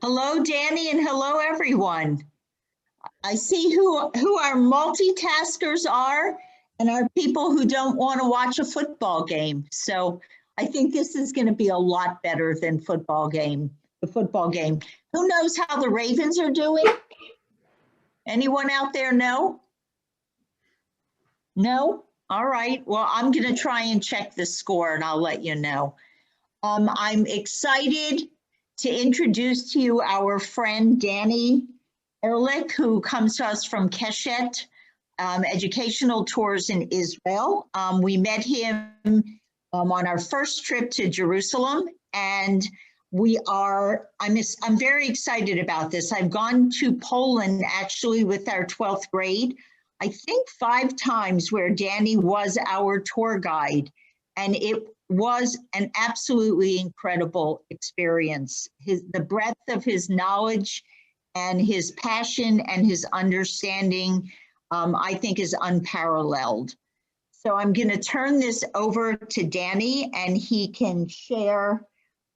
Hello, Danny, and hello, everyone. I see who our multitaskers are and our people who don't want to watch a football game. So I think this is going to be a lot better than the football game. Who knows how the Ravens are doing? Anyone out there know? No? All right. Well, I'm going to try and check the score and I'll let you know. I'm excited to introduce to you our friend Danny Ehrlich, who comes to us from Keshet Educational Tours in Israel. We met him on our first trip to Jerusalem, and I'm very excited about this. I've gone to Poland actually with our 12th grade, I think 5 times, where Danny was our tour guide, and it was an absolutely incredible experience. The breadth of his knowledge and his passion and his understanding, I think, is unparalleled. So I'm going to turn this over to Danny, and he can share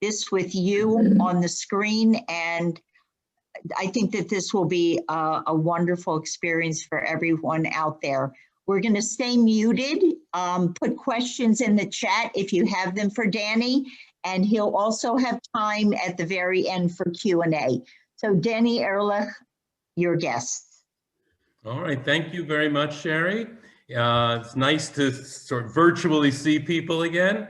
this with you on the screen. And I think that this will be a wonderful experience for everyone out there. We're going to stay muted, put questions in the chat if you have them for Danny, and he'll also have time at the very end for Q&A. So Danny Ehrlich, your guest. All right, thank you very much, Sherry. It's nice to sort of virtually see people again.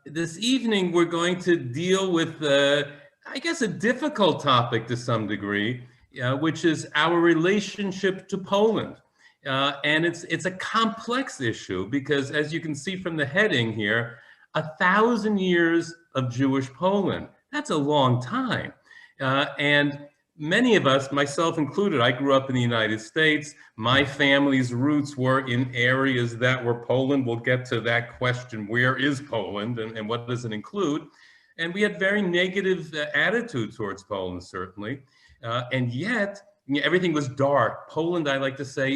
This evening, we're going to deal with, I guess, a difficult topic to some degree, which is our relationship to Poland. And it's a complex issue because, as you can see from the heading here, 1,000 years of Jewish Poland. That's a long time. And many of us, myself included, I grew up in the United States. My family's roots were in areas that were Poland. We'll get to that question, where is Poland and what does it include? And we had very negative attitude towards Poland, certainly. And yet, everything was dark. Poland, I like to say,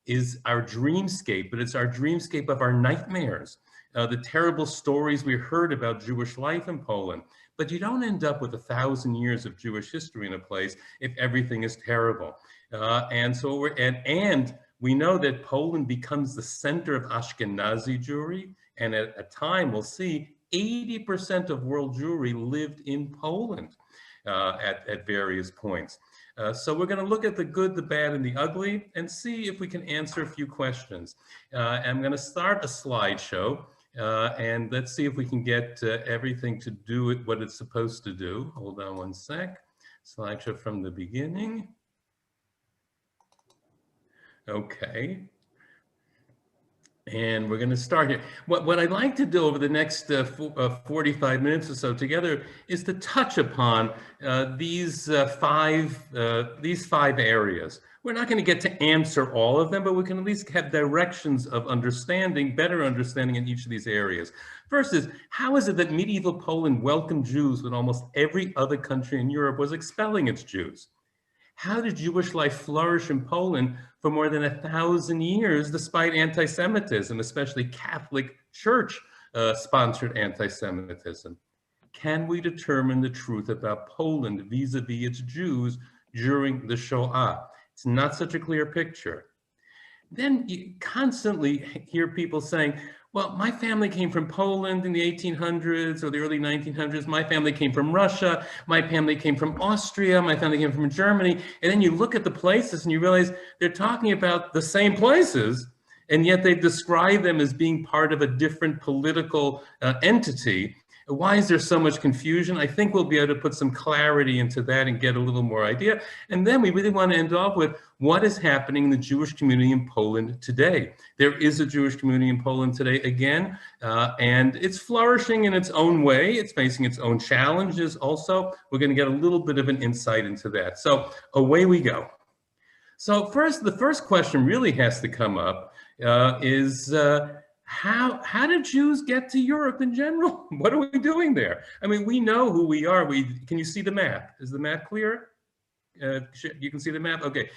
is our dreamscape, but it's our dreamscape of our nightmares. The terrible stories we heard about Jewish life in Poland. But you don't end up with 1,000 years of Jewish history in a place if everything is terrible. And we know that Poland becomes the center of Ashkenazi Jewry. And at a time, we'll see 80% of world Jewry lived in Poland at various points. So we're going to look at the good, the bad, and the ugly and see if we can answer a few questions. I'm going to start a slideshow. And let's see if we can get everything to do it what it's supposed to do. Hold on one sec. Slideshow from the beginning. Okay. And we're going to start here. What I'd like to do over the next 45 minutes or so together is to touch upon these five areas. We're not going to get to answer all of them, but we can at least have directions of understanding, better understanding in each of these areas. First is, how is it that medieval Poland welcomed Jews when almost every other country in Europe was expelling its Jews? How did Jewish life flourish in Poland for more than 1,000 years despite anti-Semitism, especially Catholic Church sponsored anti-Semitism? Can we determine the truth about Poland vis-a-vis its Jews during the Shoah? It's not such a clear picture. Then you constantly hear people saying, well, my family came from Poland in the 1800s or the early 1900s. My family came from Russia. My family came from Austria. My family came from Germany. And then you look at the places and you realize they're talking about the same places, and yet they describe them as being part of a different political entity. Why is there so much confusion? I think we'll be able to put some clarity into that and get a little more idea. And then we really want to end off with what is happening in the Jewish community in Poland today. There is a Jewish community in Poland today again, and it's flourishing in its own way. It's facing its own challenges also. We're going to get a little bit of an insight into that. So away we go. So the first question really has to come up is, how did Jews get to Europe in general? What are we doing there? I mean, we know who we are. Can you see the map? Is the map clear? You can see the map? Okay.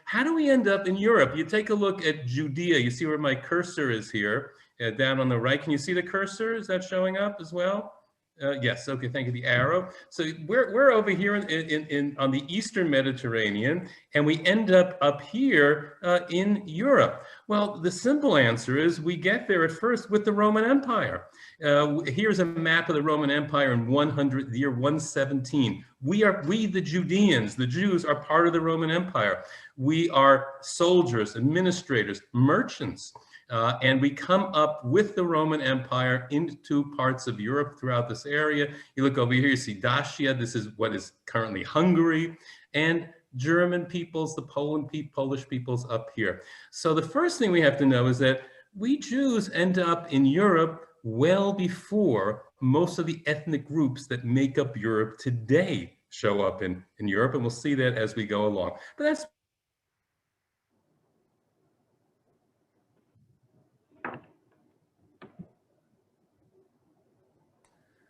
How do we end up in Europe? You take a look at Judea. You see where my cursor is here, down on the right. Can you see the cursor? Is that showing up as well? Yes, okay, thank you. The arrow. So we're over here on the Eastern Mediterranean, and we end up here in Europe. Well, the simple answer is we get there at first with the Roman Empire. Here's a map of the Roman Empire in the year 117. We the Judeans, the Jews, are part of the Roman Empire. We are soldiers, administrators, merchants. And we come up with the Roman Empire into parts of Europe throughout this area. You look over here, you see Dacia. This is what is currently Hungary, and German peoples, the Polish peoples up here. So the first thing we have to know is that we Jews end up in Europe well before most of the ethnic groups that make up Europe today show up in Europe, and we'll see that as we go along. But that's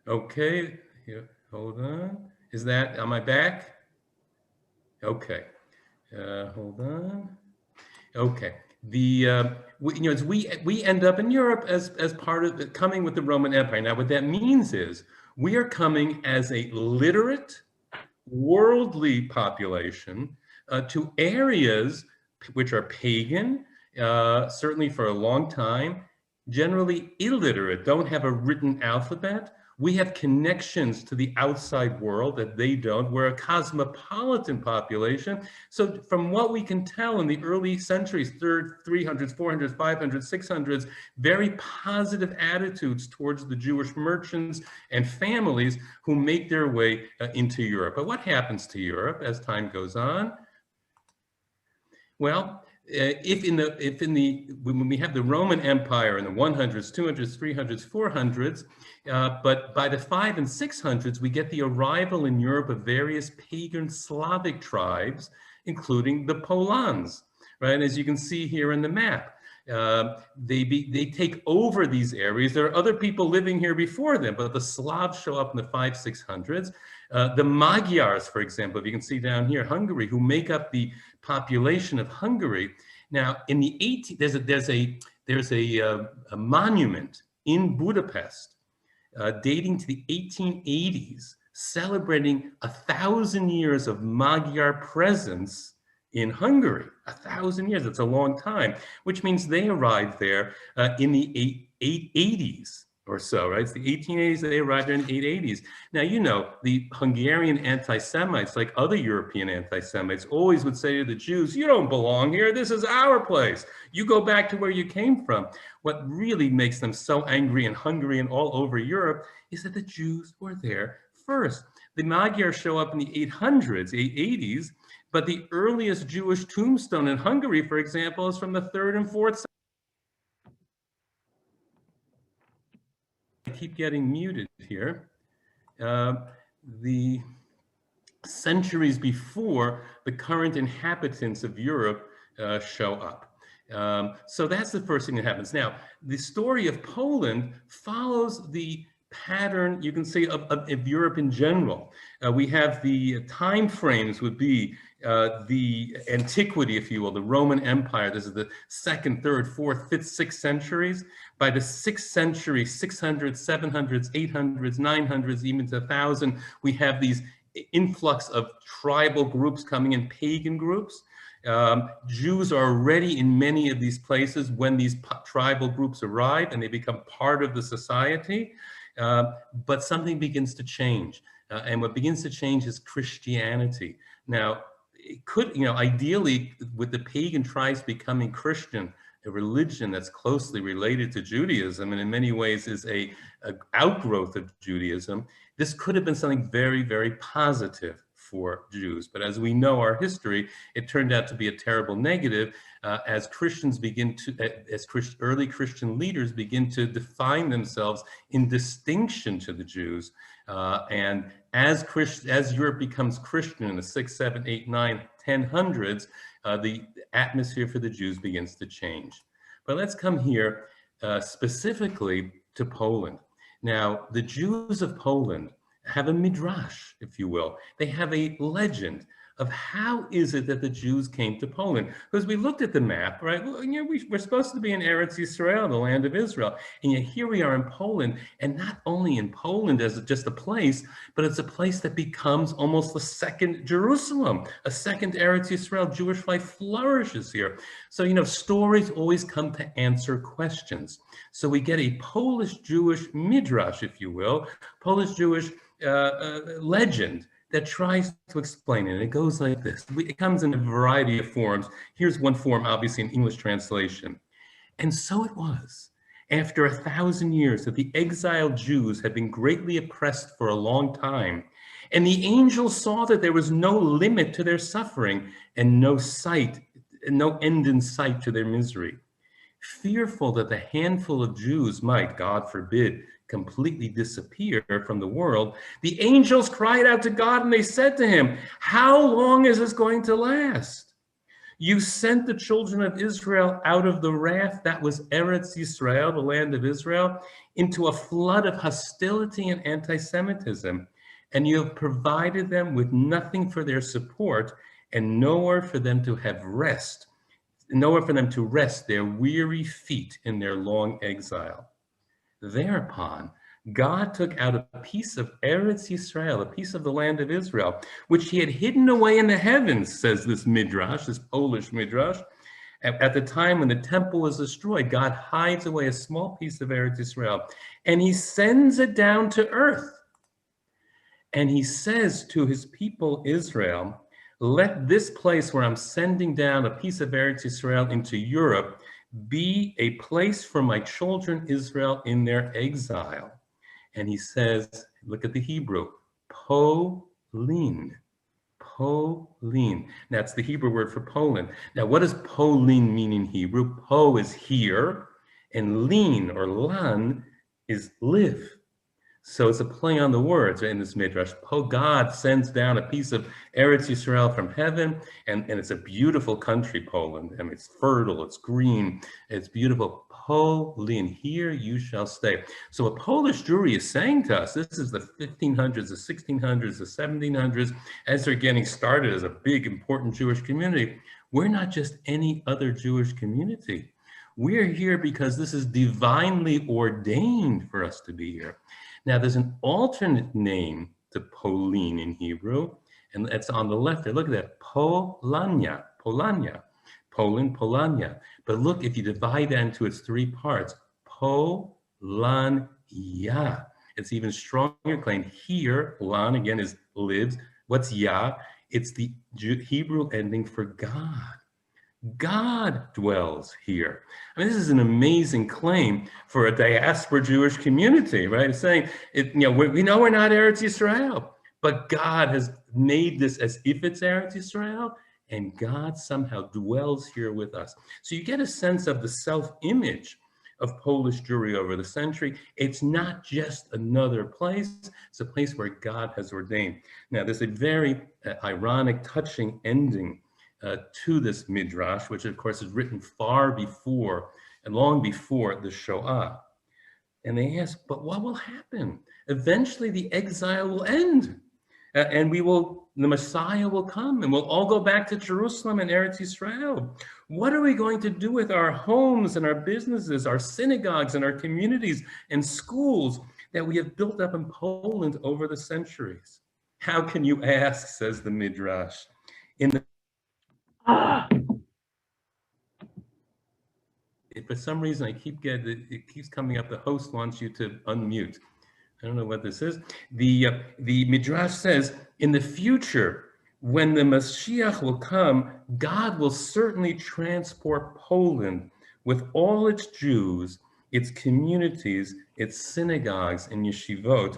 okay. Here, hold on. Am I back? Okay. Hold on. Okay. As we end up in Europe as part of coming with the Roman Empire. Now, what that means is we are coming as a literate, worldly population to areas which are pagan, certainly for a long time, generally illiterate, don't have a written alphabet. We have connections to the outside world that they don't. We're a cosmopolitan population. So from what we can tell in the early centuries, 300s, 400s, 500s, 600s, very positive attitudes towards the Jewish merchants and families who make their way into Europe. But what happens to Europe as time goes on? Well, when we have the Roman Empire in the 100s, 200s, 300s, 400s, but by the 500s and 600s, we get the arrival in Europe of various pagan Slavic tribes, including the Polans, right? And as you can see here in the map, they take over these areas. There are other people living here before them, but the Slavs show up in the 500s, 600s. The Magyars, for example, if you can see down here, Hungary, who make up the population of Hungary. Now, in the 18th, there's a monument in Budapest dating to the 1880s, celebrating 1,000 years of Magyar presence in Hungary. 1,000 years, that's a long time, which means they arrived there in the 880s or so, right? It's the 1880s, they arrived there in the 880s. Now, you know, the Hungarian anti-Semites, like other European anti-Semites, always would say to the Jews, you don't belong here, this is our place. You go back to where you came from. What really makes them so angry in Hungary and all over Europe is that the Jews were there first. The Magyars show up in the 800s, 880s, but the earliest Jewish tombstone in Hungary, for example, is from the 3rd and 4th century. I keep getting muted here. The centuries before the current inhabitants of Europe show up. So that's the first thing that happens. Now, the story of Poland follows the pattern, you can say, of Europe in general. We have the time frames would be the antiquity, if you will, the Roman Empire. This is the 2nd, 3rd, 4th, 5th, 6th centuries. By the 6th century, 600s, 700s, 800s, 900s, even to 1,000, we have these influx of tribal groups coming in, pagan groups. Jews are already in many of these places when these tribal groups arrive and they become part of the society. But something begins to change. And what begins to change is Christianity. Now, it could, ideally, with the pagan tribes becoming Christian, a religion that's closely related to Judaism and in many ways is a outgrowth of Judaism, this could have been something very, very positive for Jews. But as we know our history, it turned out to be a terrible negative as Christians begin to, early Christian leaders begin to define themselves in distinction to the Jews. And as Europe becomes Christian in the 6, 7, 8, 9, 1000s, the atmosphere for the Jews begins to change. But let's come here specifically to Poland. Now, the Jews of Poland have a midrash, if you will. They have a legend of how is it that the Jews came to Poland. Because we looked at the map, right? Well, you know, we're supposed to be in Eretz Yisrael, the land of Israel. And yet here we are in Poland, and not only in Poland as just a place, but it's a place that becomes almost the second Jerusalem, a second Eretz Yisrael. Jewish life flourishes here. So, you know, stories always come to answer questions. So we get a Polish-Jewish midrash, if you will, Polish-Jewish legend that tries to explain it. It goes like this. It comes in a variety of forms. Here's one form, obviously, in English translation. And so it was, after 1,000 years that the exiled Jews had been greatly oppressed for a long time, and the angels saw that there was no limit to their suffering and no end in sight to their misery. Fearful that the handful of Jews might, God forbid, completely disappear from the world, the angels cried out to God and they said to him, "How long is this going to last? You sent the children of Israel out of the wrath that was Eretz Yisrael, the land of Israel, into a flood of hostility and anti-Semitism, and you have provided them with nothing for their support and nowhere for them to rest their weary feet in their long exile." Thereupon, God took out a piece of Eretz Yisrael, a piece of the land of Israel, which he had hidden away in the heavens, says this midrash, this Polish midrash. At the time when the temple was destroyed, God hides away a small piece of Eretz Yisrael, and he sends it down to earth. And he says to his people Israel, "Let this place where I'm sending down a piece of Eretz Yisrael into Europe be a place for my children Israel in their exile." And he says, look at the Hebrew, Polin. Polin. That's the Hebrew word for Poland. Now, what does Polin mean in Hebrew? Po is here, and lin or lan is live. So it's a play on the words in this midrash. God sends down a piece of Eretz Yisrael from heaven, and it's a beautiful country, Poland. I mean, it's fertile, it's green, it's beautiful. Polin, here you shall stay. So what Polish Jewry is saying to us, this is the 1500s, the 1600s, the 1700s, as they're getting started as a big, important Jewish community. We're not just any other Jewish community. We're here because this is divinely ordained for us to be here. Now, there's an alternate name to Polin in Hebrew, and it's on the left there. Look at that, Polania, Polania, Poland, Polania. But look, if you divide that into its three parts, Polania. It's even stronger claim. Here, lan again is lives. What's ya? It's the Hebrew ending for God. God dwells here. I mean, this is an amazing claim for a diaspora Jewish community, right? It's saying, we know we're not Eretz Yisrael, but God has made this as if it's Eretz Yisrael, and God somehow dwells here with us. So you get a sense of the self-image of Polish Jewry over the century. It's not just another place, it's a place where God has ordained. Now, there's a very ironic, touching ending to this midrash, which of course is written far before and long before the Shoah. And they ask, but what will happen? Eventually the exile will end, and the Messiah will come, and we'll all go back to Jerusalem and Eretz Yisrael. What are we going to do with our homes and our businesses, our synagogues and our communities and schools that we have built up in Poland over the centuries? How can you ask, says the midrash. For some reason, it keeps coming up. The host wants you to unmute. I don't know what this is. The midrash says, in the future, when the Mashiach will come, God will certainly transport Poland with all its Jews, its communities, its synagogues and yeshivot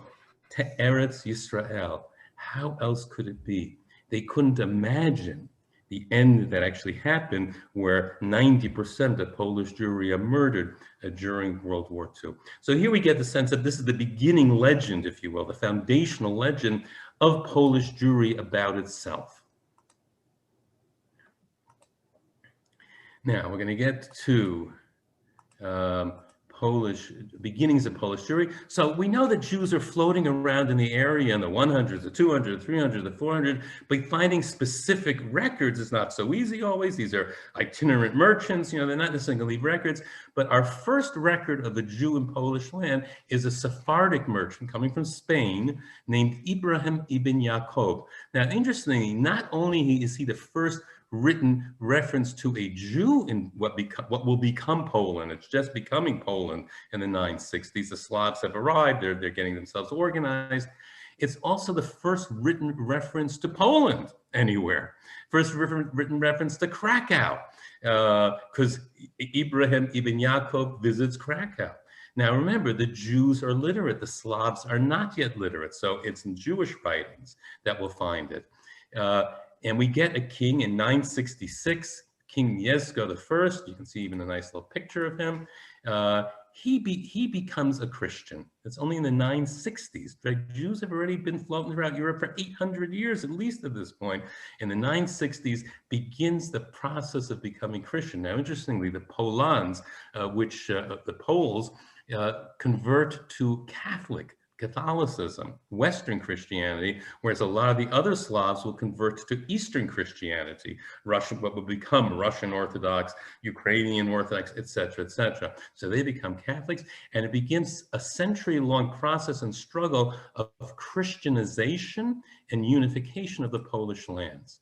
to Eretz Yisrael. How else could it be? They couldn't imagine the end that actually happened, where 90% of Polish Jewry are murdered during World War II. So here we get the sense that this is the beginning legend, if you will, the foundational legend of Polish Jewry about itself. Now we're going to get to beginnings of Polish Jewry. So we know that Jews are floating around in the area in the 100s, the 200, 300, the 400, but finding specific records is not so easy always. These are itinerant merchants, they're not necessarily going to leave records. But our first record of a Jew in Polish land is a Sephardic merchant coming from Spain named Ibrahim ibn Yaakov. Now, interestingly, not only is he the first written reference to a Jew in what will become Poland. It's just becoming Poland in the 960s. The Slavs have arrived. They're getting themselves organized. It's also the first written reference to Poland anywhere. First written reference to Krakow, because Ibrahim ibn Yaakov visits Krakow. Now remember, the Jews are literate. The Slavs are not yet literate. So it's in Jewish writings that we'll find it. And we get a king in 966, King Mieszko I. You can see even a nice little picture of him. He becomes a Christian. It's only in the 960s. The Jews have already been floating throughout Europe for 800 years, at least at this point. In the 960s begins the process of becoming Christian. Now, interestingly, the Polans, the Poles, convert to Catholicism, Western Christianity, whereas a lot of the other Slavs will convert to Eastern Christianity, what will become Russian Orthodox, Ukrainian Orthodox, etc., etc. So they become Catholics, and it begins a century-long process and struggle of Christianization and unification of the Polish lands.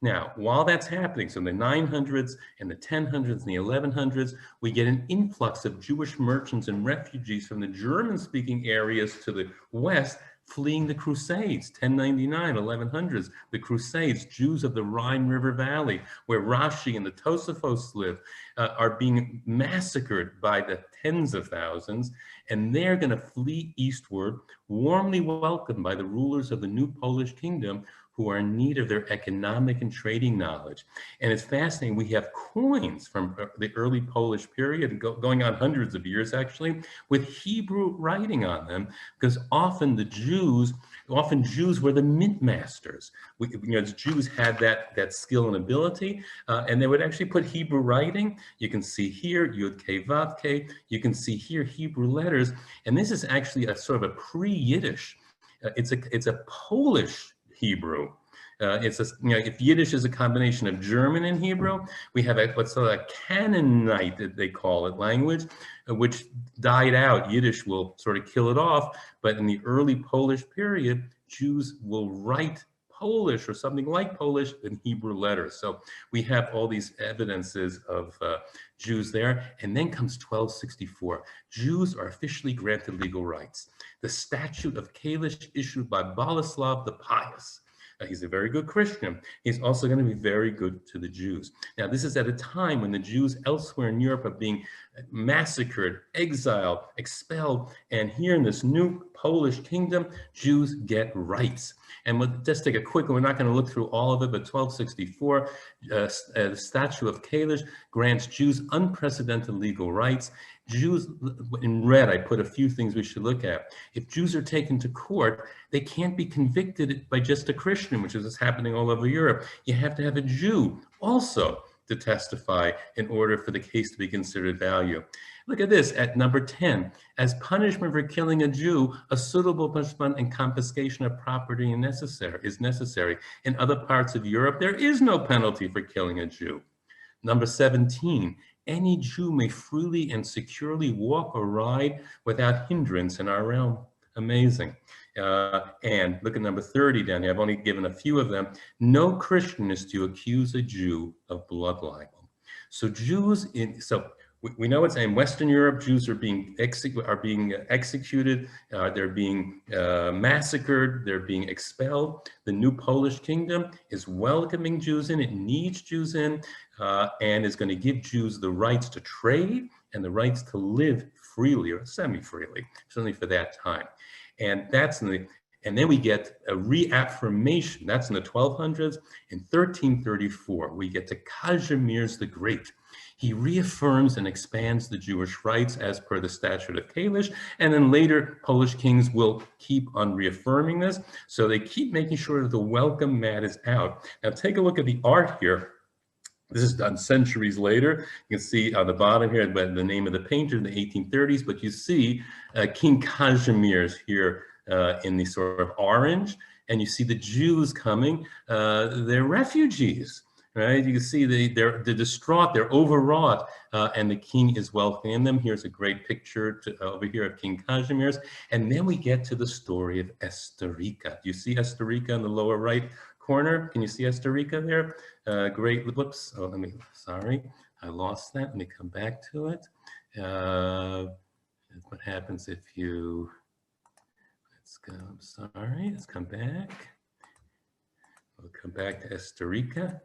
Now, while that's happening, so in the 900s and the 1000s and the 1100s, we get an influx of Jewish merchants and refugees from the German-speaking areas to the west, fleeing the Crusades, 1099, 1100s, the Crusades, Jews of the Rhine River Valley, where Rashi and the Tosafos live, are being massacred by the tens of thousands, and they're going to flee eastward, warmly welcomed by the rulers of the new Polish kingdom, who are in need of their economic and trading knowledge. And it's fascinating, we have coins from the early Polish period, going on hundreds of years actually, with Hebrew writing on them, because often Jews were the mint masters. Jews had that skill and ability, and they would actually put Hebrew writing. You can see here, Yud K Vav K, you can see here Hebrew letters, and this is actually a sort of a pre-Yiddish, it's a Polish Hebrew. If Yiddish is a combination of German and Hebrew, we have what's called a Canaanite, that they call it, language, which died out. Yiddish will sort of kill it off, but in the early Polish period, Jews will write Polish or something like Polish in Hebrew letters. So we have all these evidences of Jews there. And then comes 1264. Jews are officially granted legal rights. The Statute of Kalish issued by Boleslav the Pious. He's a very good Christian. He's also going to be very good to the Jews. Now, this is at a time when the Jews elsewhere in Europe are being massacred, exiled, expelled, and here in this new Polish kingdom, Jews get rights. And we'll just take a quick one. We're not going to look through all of it, but 1264, the Statute of Kalish grants Jews unprecedented legal rights. Jews, in red, I put a few things we should look at. If Jews are taken to court, they can't be convicted by just a Christian, which is what's happening all over Europe. You have to have a Jew also to testify in order for the case to be considered valid. Look at this at number 10. As punishment for killing a Jew, a suitable punishment and confiscation of property is necessary. In other parts of Europe, there is no penalty for killing a Jew. Number 17, any Jew may freely and securely walk or ride without hindrance in our realm. Amazing. And look at number 30 down here. I've only given a few of them. No Christian is to accuse a Jew of blood libel. So we know it's in Western Europe, Jews are being executed, they're being massacred, they're being expelled. The new Polish kingdom is welcoming Jews in, it needs Jews in, and is going to give Jews the rights to trade and the rights to live freely or semi-freely, certainly for that time. And then we get a reaffirmation, that's in the 1200s. In 1334, we get to Kazimierz the Great. He reaffirms and expands the Jewish rights as per the Statute of Kalish, and then later Polish kings will keep on reaffirming this. So they keep making sure that the welcome mat is out. Now take a look at the art here. This is done centuries later. You can see on the bottom here the name of the painter in the 1830s, but you see King Kazimierz here in the sort of orange, and you see the Jews coming. They're refugees, right? You can see they're distraught, they're overwrought, and the king is welcoming them. Here's a great picture over here of King Kazimierz. And then we get to the story of Esterika. Do you see Esterika in the lower right corner? Can you see Esterika there? Great, whoops, oh, sorry, I lost that. Let me come back to it. What happens if you, let's go, I'm sorry, let's come back. We'll come back to Esterika.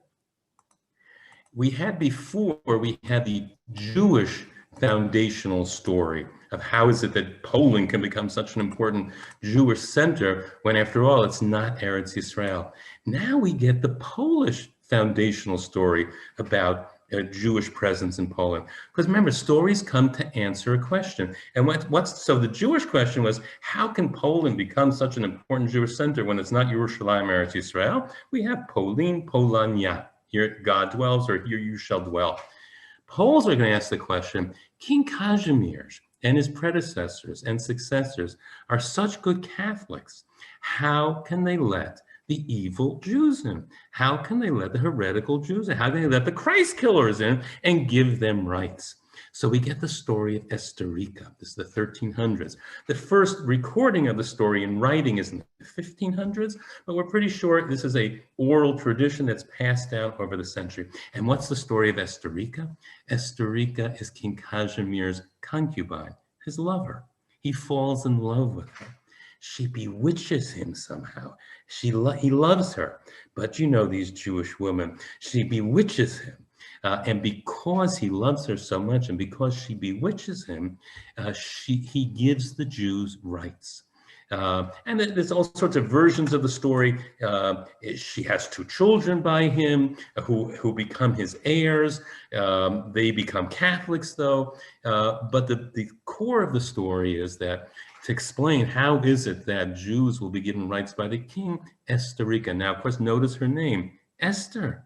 We had the Jewish foundational story of how is it that Poland can become such an important Jewish center when, after all, it's not Eretz Yisrael. Now we get the Polish foundational story about a Jewish presence in Poland. Because remember, stories come to answer a question. And so the Jewish question was, how can Poland become such an important Jewish center when it's not Yerushalayim, Eretz Yisrael? We have Polin, Polania. Here God dwells, or here you shall dwell. Poles are going to ask the question, King Kazimierz and his predecessors and successors are such good Catholics. How can they let the evil Jews in? How can they let the heretical Jews in? How can they let the Christ killers in and give them rights? So we get the story of Esterika. This is the 1300s. The first recording of the story in writing is in the 1500s, but we're pretty sure this is a oral tradition that's passed down over the century. And what's the story of Esterika? Esterika is King Kazimier's concubine, his lover. He falls in love with her. She bewitches him somehow. He loves her, but you know these Jewish women. She bewitches him. And because he loves her so much and because she bewitches him, he gives the Jews rights. And there's all sorts of versions of the story. She has 2 children by him who become his heirs. They become Catholics, though. But the core of the story is that to explain how is it that Jews will be given rights by the king, Esterika. Now, of course, notice her name, Esther.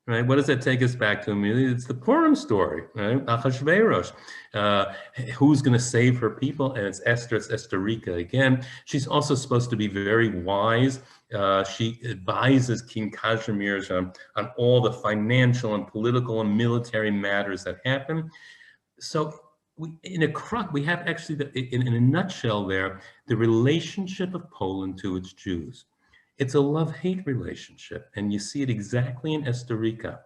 Right? What does that take us back to immediately? It's the Purim story, right? Achashverosh. Who's going to save her people? And it's Esther, it's Esterika again. She's also supposed to be very wise. She advises King Kazimierz on all the financial and political and military matters that happen. So we have actually, in a nutshell there, the relationship of Poland to its Jews. It's a love-hate relationship, and you see it exactly in Esterika.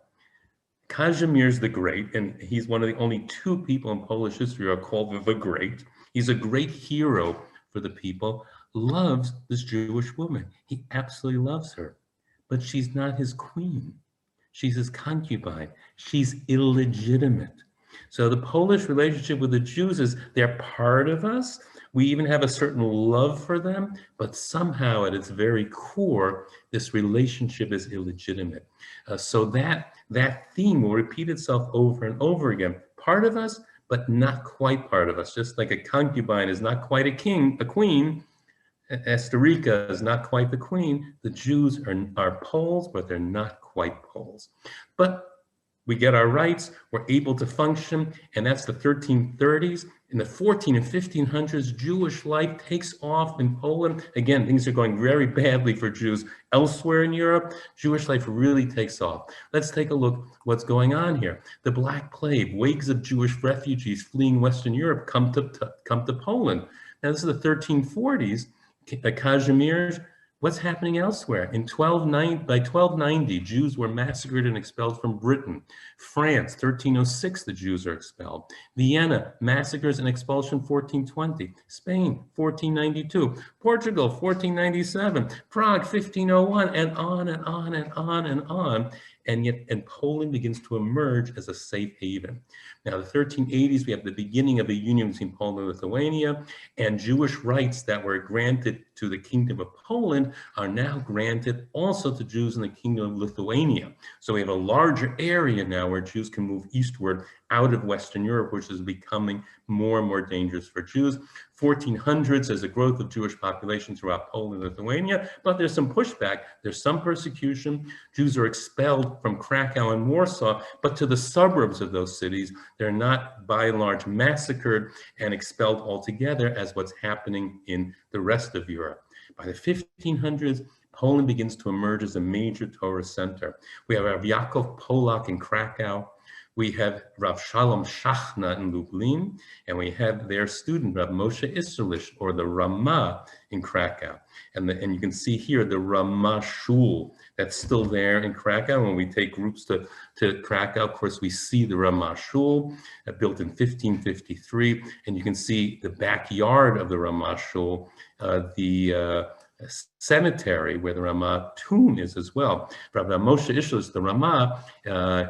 Kazimierz the Great, and he's one of the only 2 people in Polish history who are called the Great. He's a great hero for the people, loves this Jewish woman. He absolutely loves her, but she's not his queen. She's his concubine. She's illegitimate. So the Polish relationship with the Jews is they're part of us. We even have a certain love for them, but somehow at its very core, this relationship is illegitimate. So that theme will repeat itself over and over again. Part of us, but not quite part of us. Just like a concubine is not quite a queen, Esterika is not quite the queen. The Jews are Poles, but they're not quite Poles. But we get our rights, we're able to function, and that's the 1330s. In the 14 and 1500s, Jewish life takes off in Poland. Again, things are going very badly for Jews elsewhere in Europe. Jewish life really takes off. Let's take a look what's going on here. The Black Plague, waves of Jewish refugees fleeing Western Europe come to Poland. Now, this is the 1340s. Kazimierz, what's happening elsewhere? By 1290, Jews were massacred and expelled from Britain. France, 1306, the Jews are expelled. Vienna, massacres and expulsion, 1420. Spain, 1492. Portugal, 1497. Prague, 1501, and on and on and on and on. And Poland begins to emerge as a safe haven. Now, the 1380s, we have the beginning of a union between Poland and Lithuania, and Jewish rights that were granted to the Kingdom of Poland are now granted also to Jews in the Kingdom of Lithuania. So we have a larger area now where Jews can move eastward out of Western Europe, which is becoming more and more dangerous for Jews. 1400s, there's a growth of Jewish population throughout Poland and Lithuania, but there's some pushback, there's some persecution. Jews are expelled from Krakow and Warsaw, but to the suburbs of those cities, they're not by and large massacred and expelled altogether as what's happening in the rest of Europe. By the 1500s, Poland begins to emerge as a major Torah center. We have Rav Yaakov Polak in Krakow. We have Rav Shalom Shachna in Lublin, and we have their student, Rav Moshe Isserlich, or the Ramah in Krakow. And you can see here the Ramah Shul that's still there in Krakow. When we take groups to Krakow, of course, we see the Ramah Shul, built in 1553, and you can see the backyard of the Ramah Shul, the cemetery where the Ramah tomb is as well. Rabbi Moshe Isserlich, the Ramah,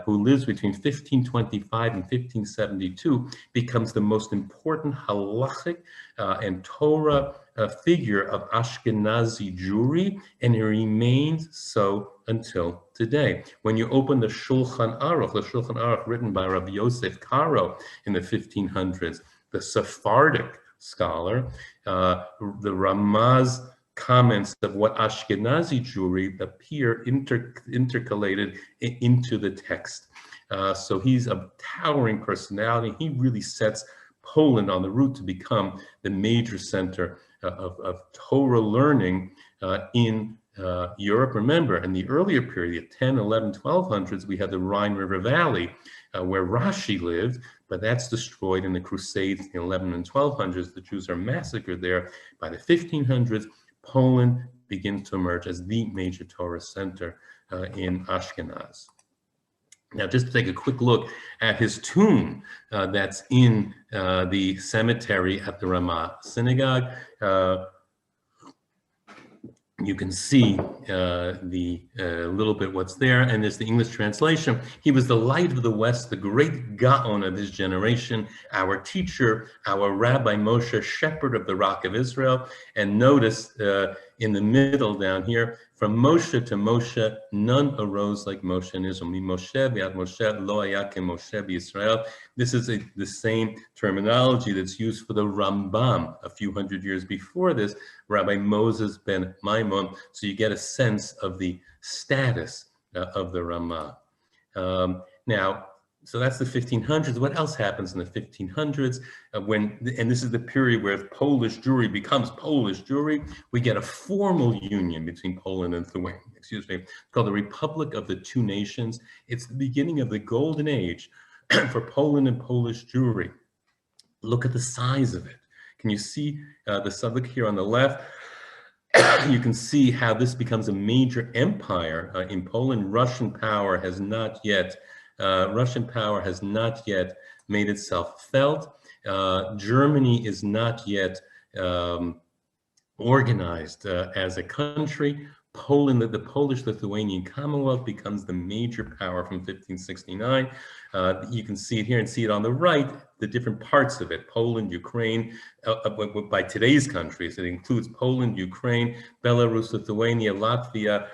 who lives between 1525 and 1572, becomes the most important halachic and Torah figure of Ashkenazi Jewry, and he remains so until today. When you open the Shulchan Aruch written by Rabbi Yosef Karo in the 1500s, the Sephardic scholar, the Ramah's comments of what Ashkenazi Jewry appear intercalated into the text. So he's a towering personality. He really sets Poland on the route to become the major center of Torah learning in Europe. Remember, in the earlier period, 10, 11, 1200s, we had the Rhine River Valley where Rashi lived, but that's destroyed in the Crusades in the 11 and 1200s. The Jews are massacred there. By the 1500s, Poland begins to emerge as the major Torah center in Ashkenaz. Now, just to take a quick look at his tomb that's in the cemetery at the Ramah Synagogue. You can see the little bit what's there, and there's the English translation. He was the light of the West, the great Gaon of his generation, our teacher, our Rabbi Moshe, shepherd of the Rock of Israel. And notice in the middle down here, from Moshe to Moshe, none arose like Moshe in Israel. Moshe v'ad Moshe lo haya keMoshe b'Yisrael. This is the same terminology that's used for the Rambam a few hundred years before this, Rabbi Moses ben Maimon. So you get a sense of the status of the Ramah. Now, so that's the 1500s. What else happens in the 1500s? And this is the period where Polish Jewry becomes Polish Jewry. We get a formal union between Poland and Lithuania, it's called the Republic of the Two Nations. It's the beginning of the golden age for Poland and Polish Jewry. Look at the size of it. Can you see the subject here on the left? You can see how this becomes a major empire in Poland. Russian power has not yet made itself felt. Germany is not yet organized as a country. Poland, the Polish-Lithuanian Commonwealth, becomes the major power from 1569. You can see it here and see it on the right, the different parts of it. Poland, Ukraine, by today's countries, it includes Poland, Ukraine, Belarus, Lithuania, Latvia,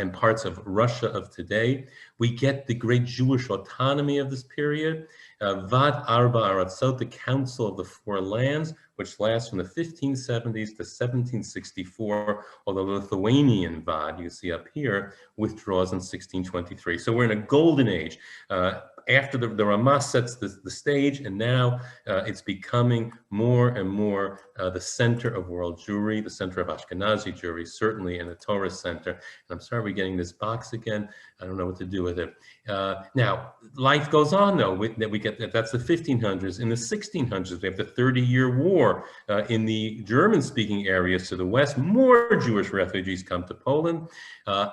and parts of Russia of today. We get the great Jewish autonomy of this period. Vad Arba Aratzot, the Council of the Four Lands, which lasts from the 1570s to 1764, although the Lithuanian Vad, you see up here, withdraws in 1623. So we're in a golden age. After the Ramah sets the stage, and now it's becoming more and more the center of world Jewry, the center of Ashkenazi Jewry, certainly, and the Torah center. And I'm sorry we're getting this box again. I don't know what to do with it. Now, life goes on, though. That's the 1500s. In the 1600s, we have the 30-year war. In the German-speaking areas to the west, more Jewish refugees come to Poland,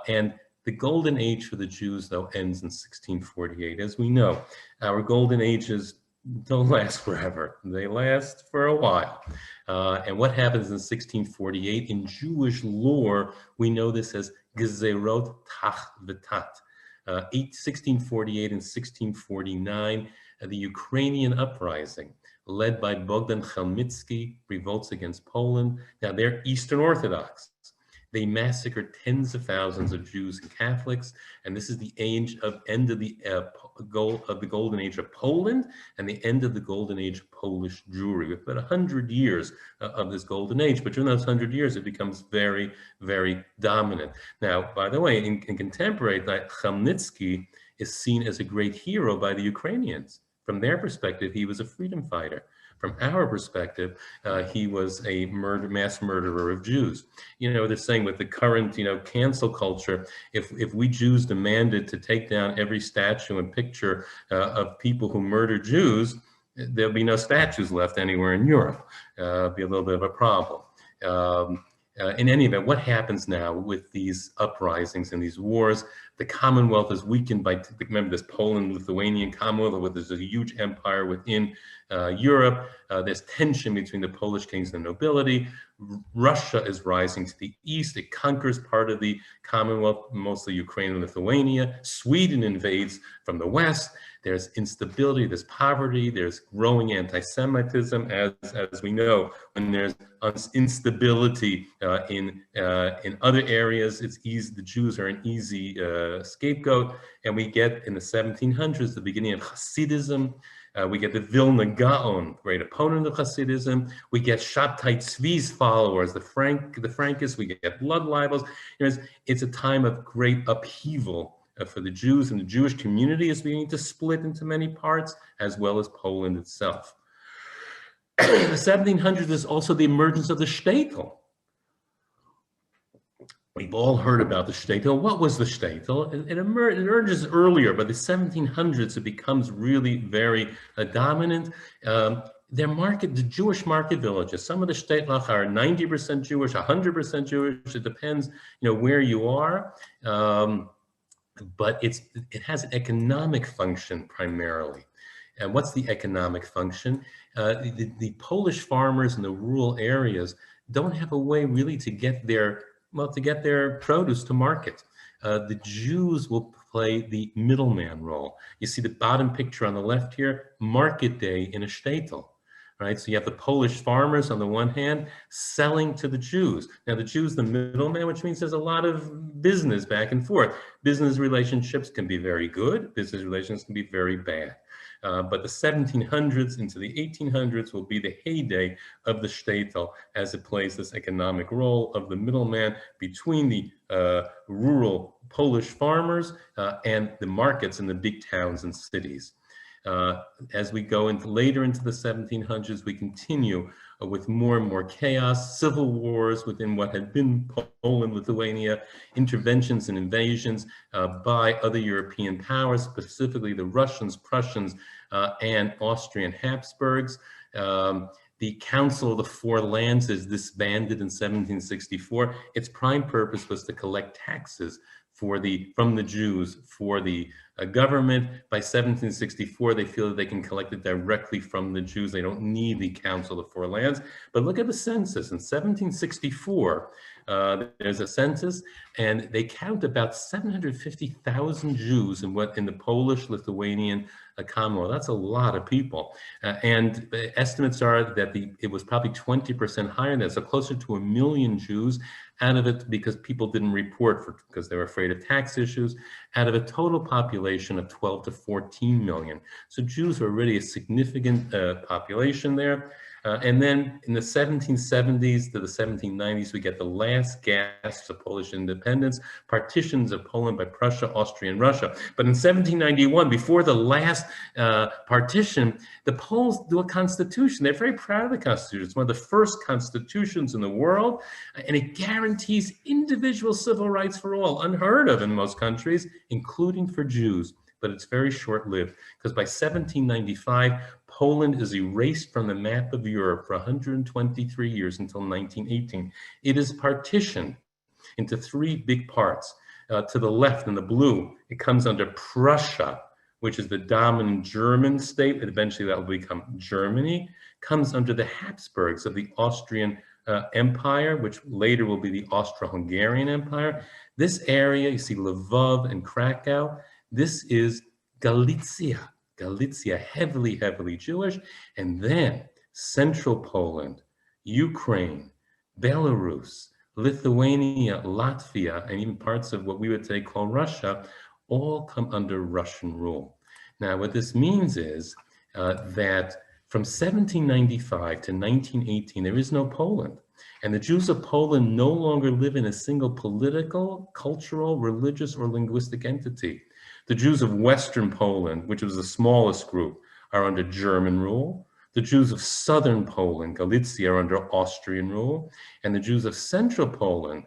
and the golden age for the Jews, though, ends in 1648. As we know, our golden ages don't last forever. They last for a while. And what happens in 1648? In Jewish lore, we know this as Gezerot Tach V'Tat. 1648 and 1649, the Ukrainian uprising, led by Bogdan Khmelnytsky, revolts against Poland. Now, they're Eastern Orthodox. They massacred tens of thousands of Jews and Catholics, and this is the end of the golden age of Poland and the end of the golden age of Polish Jewry. With about 100 years of this golden age, but during those 100 years, it becomes very, very dominant. Now, by the way, in contemporary, like Khmelnytsky is seen as a great hero by the Ukrainians. From their perspective, he was a freedom fighter. From our perspective, he was a mass murderer of Jews. You know, they're saying with the current, cancel culture, if we Jews demanded to take down every statue and picture of people who murder Jews, there'll be no statues left anywhere in Europe. Be a little bit of a problem. In any event, what happens now with these uprisings and these wars? The Commonwealth is weakened by, remember this Poland-Lithuanian Commonwealth, where there's a huge empire within Europe. There's tension between the Polish kings and the nobility. Russia is rising to the east. It conquers part of the Commonwealth, mostly Ukraine and Lithuania. Sweden invades from the west. There's instability, there's poverty, there's growing anti-Semitism, as we know. When there's instability in other areas, it's easy. The Jews are an easy scapegoat, and we get in the 1700s the beginning of Hasidism. We get the Vilna Gaon, great opponent of Hasidism. We get Shabtai Tzvi's followers, the Frankists. We get blood libels. It's a time of great upheaval for the Jews, and the Jewish community is beginning to split into many parts, as well as Poland itself. The 1700s is also the emergence of the shtetl. We've all heard about the shtetl. What was the shtetl? It emerges earlier, but the 1700s it becomes really very dominant. The Jewish market villages. Some of the shtetl are 90% Jewish, 100% Jewish. It depends, where you are. But it has an economic function primarily. And what's the economic function? The Polish farmers in the rural areas don't have a way really to get their produce to market. The Jews will play the middleman role. You see the bottom picture on the left here, market day in a shtetl. Right? So you have the Polish farmers on the one hand selling to the Jews. Now the Jews, the middleman, which means there's a lot of business back and forth. Business relationships can be very good. Business relations can be very bad. But the 1700s into the 1800s will be the heyday of the shtetl as it plays this economic role of the middleman between the rural Polish farmers and the markets in the big towns and cities. As we go later into the 1700s, we continue with more and more chaos, civil wars within what had been Poland, Lithuania, interventions and invasions by other European powers, specifically the Russians, Prussians, and Austrian Habsburgs. The Council of the Four Lands is disbanded in 1764. Its prime purpose was to collect taxes from the Jews for the government. By 1764, they feel that they can collect it directly from the Jews. They don't need the Council of Four Lands. But look at the census. In 1764, there's a census, and they count about 750,000 Jews in the Polish-Lithuanian Commonwealth. That's a lot of people. And estimates are that it was probably 20% higher than that, so closer to 1 million Jews out of it, because people didn't report because they were afraid of tax issues, out of a total population of 12 to 14 million. So Jews were already a significant population there. And then in the 1770s to the 1790s, we get the last gasps of Polish independence, partitions of Poland by Prussia, Austria, and Russia. But in 1791, before the last partition, the Poles do a constitution. They're very proud of the constitution. It's one of the first constitutions in the world, and it guarantees individual civil rights for all, unheard of in most countries, including for Jews. But it's very short-lived, because by 1795, Poland is erased from the map of Europe for 123 years until 1918. It is partitioned into 3 big parts. To the left in the blue, it comes under Prussia, which is the dominant German state, and eventually that will become Germany, comes under the Habsburgs of the Austrian Empire, which later will be the Austro-Hungarian Empire. This area, you see Lvov and Krakow, this is Galicia, heavily, heavily Jewish. And then Central Poland, Ukraine, Belarus, Lithuania, Latvia, and even parts of what we would today call Russia, all come under Russian rule. Now, what this means is that from 1795 to 1918, there is no Poland. And the Jews of Poland no longer live in a single political, cultural, religious, or linguistic entity. The Jews of Western Poland, which was the smallest group, are under German rule. The Jews of southern Poland, Galicia, are under Austrian rule. And the Jews of central Poland,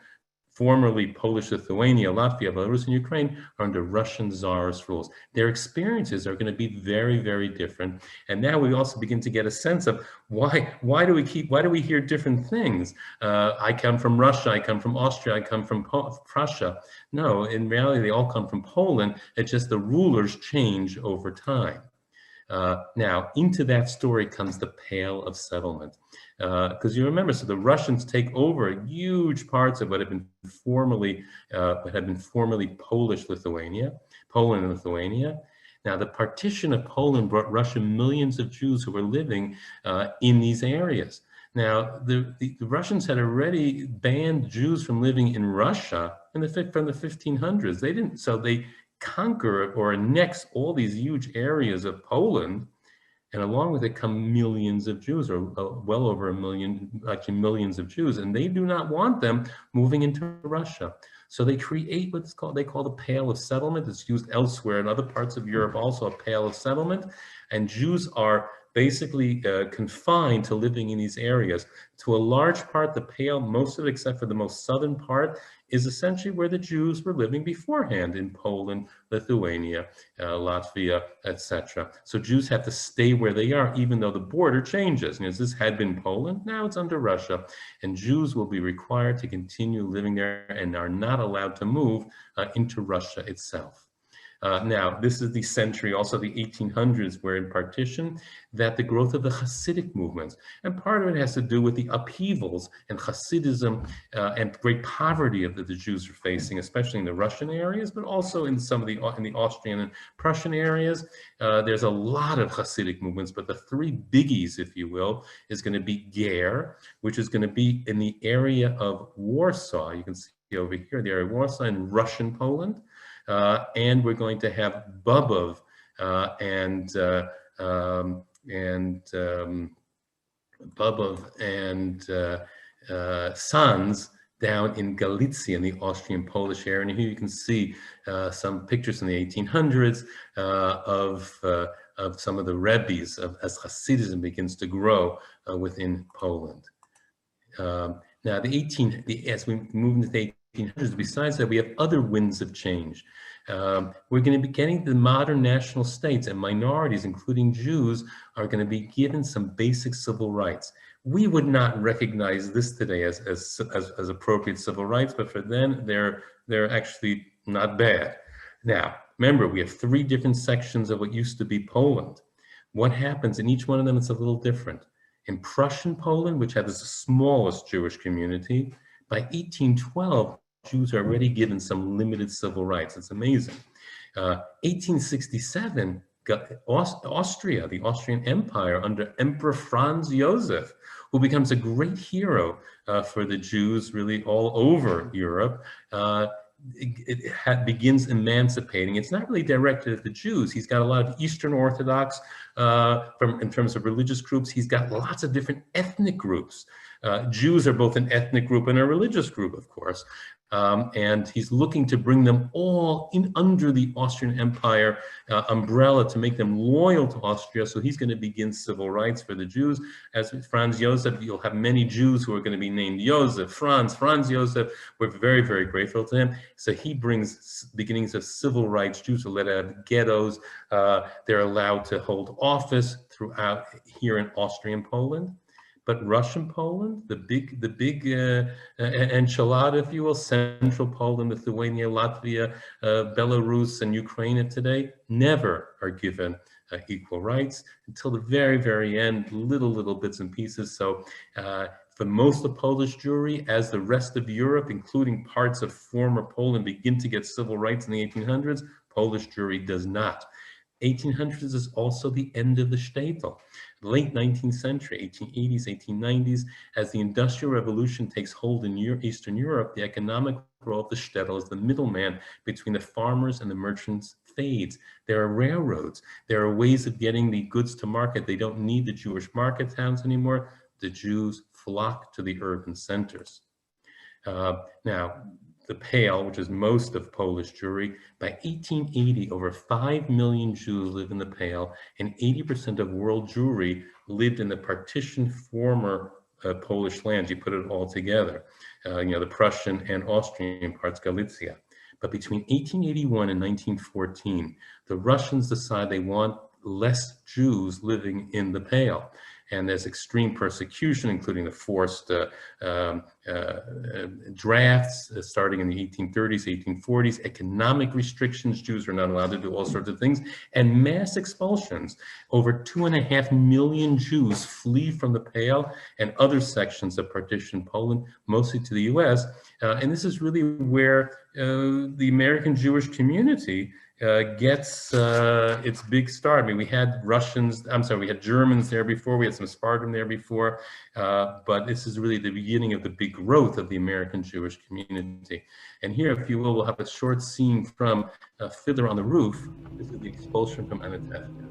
formerly Polish-Lithuania, Latvia, Belarus, and Ukraine, are under Russian Tsarist rules. Their experiences are going to be very, very different. And now we also begin to get a sense of why do we hear different things? I come from Russia, I come from Austria, I come from Prussia. No, in reality, they all come from Poland. It's just the rulers change over time. Now, into that story comes the Pale of Settlement. Because you remember, so the Russians take over huge parts of what had been formerly Polish Lithuania, Poland and Lithuania. Now, the partition of Poland brought Russia millions of Jews who were living in these areas. Now, the Russians had already banned Jews from living in Russia from the 1500s. They didn't, so they conquer or annex all these huge areas of Poland, and along with it come millions of Jews, or well over a million, actually millions of Jews, and they do not want them moving into Russia. So they create what's called, they call the Pale of Settlement. It's used elsewhere in other parts of Europe, also a Pale of Settlement, and Jews are basically confined to living in these areas. To a large part, the Pale, most of it except for the most southern part, is essentially where the Jews were living beforehand in Poland, Lithuania, Latvia, etc. So Jews have to stay where they are, even though the border changes. And as this had been Poland, now it's under Russia, and Jews will be required to continue living there and are not allowed to move into Russia itself. Now, this is the century, also the 1800s, where in partition, that the growth of the Hasidic movements, and part of it has to do with the upheavals and Hasidism and great poverty that the Jews are facing, especially in the Russian areas, but also in some of the Austrian and Prussian areas. There's a lot of Hasidic movements, but the three biggies, if you will, is going to be Ger, which is going to be in the area of Warsaw. You can see over here, the area of Warsaw in Russian Poland. And we're going to have Bubov Sons down in Galicia in the Austrian-Polish area. And here you can see some pictures in the 1800s of some of the rebbes as Hasidism begins to grow within Poland. Now, as we move into the 1800s, besides that, we have other winds of change. We're going to be getting the modern national states, and minorities, including Jews, are going to be given some basic civil rights. We would not recognize this today as appropriate civil rights, but for them, they're actually not bad. Now, remember, we have three different sections of what used to be Poland. What happens in each one of them, it's a little different. In Prussian Poland, which had the smallest Jewish community, by 1812, Jews are already given some limited civil rights. It's amazing. 1867, Austria, the Austrian Empire, under Emperor Franz Joseph, who becomes a great hero for the Jews really all over Europe, begins emancipating. It's not really directed at the Jews. He's got a lot of Eastern Orthodox in terms of religious groups. He's got lots of different ethnic groups. Jews are both an ethnic group and a religious group, of course. And he's looking to bring them all in under the Austrian Empire umbrella to make them loyal to Austria. So he's going to begin civil rights for the Jews. As with Franz Joseph, you'll have many Jews who are going to be named Joseph, Franz Joseph. We're very, very grateful to him. So he brings beginnings of civil rights. Jews are let out of ghettos. They're allowed to hold office throughout here in Austrian Poland. But Russian Poland, the big enchilada, if you will, Central Poland, Lithuania, Latvia, Belarus, and Ukraine of today, never are given equal rights until the very, very end, little bits and pieces. So for most of Polish Jewry, as the rest of Europe, including parts of former Poland, begin to get civil rights in the 1800s, Polish Jewry does not. 1800s is also the end of the shtetl. Late 19th century, 1880s, 1890s, as the Industrial Revolution takes hold in Eastern Europe, the economic role of the shtetl as the middleman between the farmers and the merchants fades. There are railroads. There are ways of getting the goods to market. They don't need the Jewish market towns anymore. The Jews flock to the urban centers. Now, the Pale, which is most of Polish Jewry, by 1880, over 5 million Jews live in the Pale, and 80% of world Jewry lived in the partitioned former Polish lands. You put it all together, the Prussian and Austrian parts, Galicia. But between 1881 and 1914, the Russians decide they want less Jews living in the Pale. And there's extreme persecution, including the forced drafts starting in the 1830s, 1840s, economic restrictions. Jews are not allowed to do all sorts of things, and mass expulsions. Over 2.5 million Jews flee from the Pale and other sections of partitioned Poland, mostly to the US. And this is really where the American Jewish community gets its big start. I mean, we had we had Germans there before, we had some Spartan there before, but this is really the beginning of the big growth of the American Jewish community. And here, if you will, we'll have a short scene from Fiddler on the Roof. This is the expulsion from Anatevka.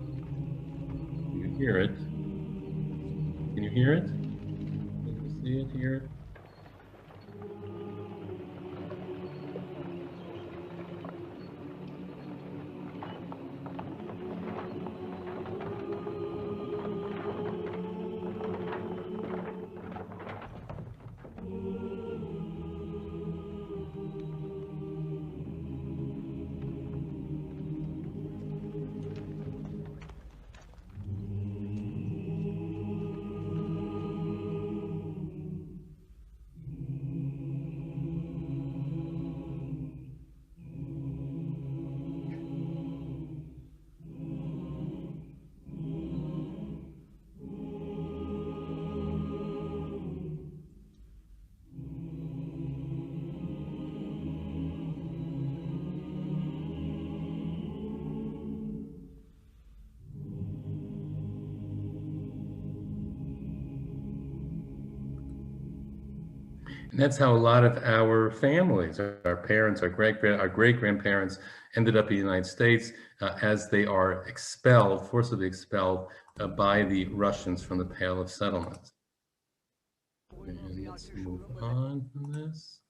Can you hear it? Can you hear it? Can you see it here? And that's how a lot of our families, our parents, our great-grandparents ended up in the United States as they are forcibly expelled by the Russians from the Pale of Settlement. And let's move on from this.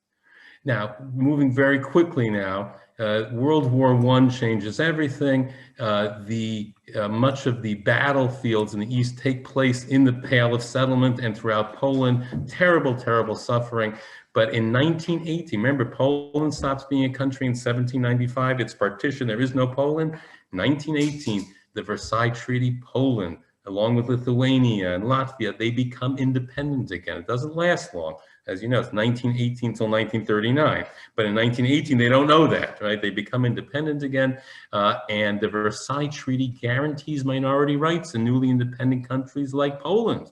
Now, moving very quickly now, World War I changes everything. Much of the battlefields in the East take place in the Pale of Settlement and throughout Poland. Terrible, terrible suffering. But in 1918, remember, Poland stops being a country in 1795. It's partitioned. There is no Poland. 1918, the Versailles Treaty, Poland, along with Lithuania and Latvia, they become independent again. It doesn't last long. As you know, it's 1918 till 1939. But in 1918, they don't know that, right? They become independent again. And the Versailles Treaty guarantees minority rights in newly independent countries like Poland.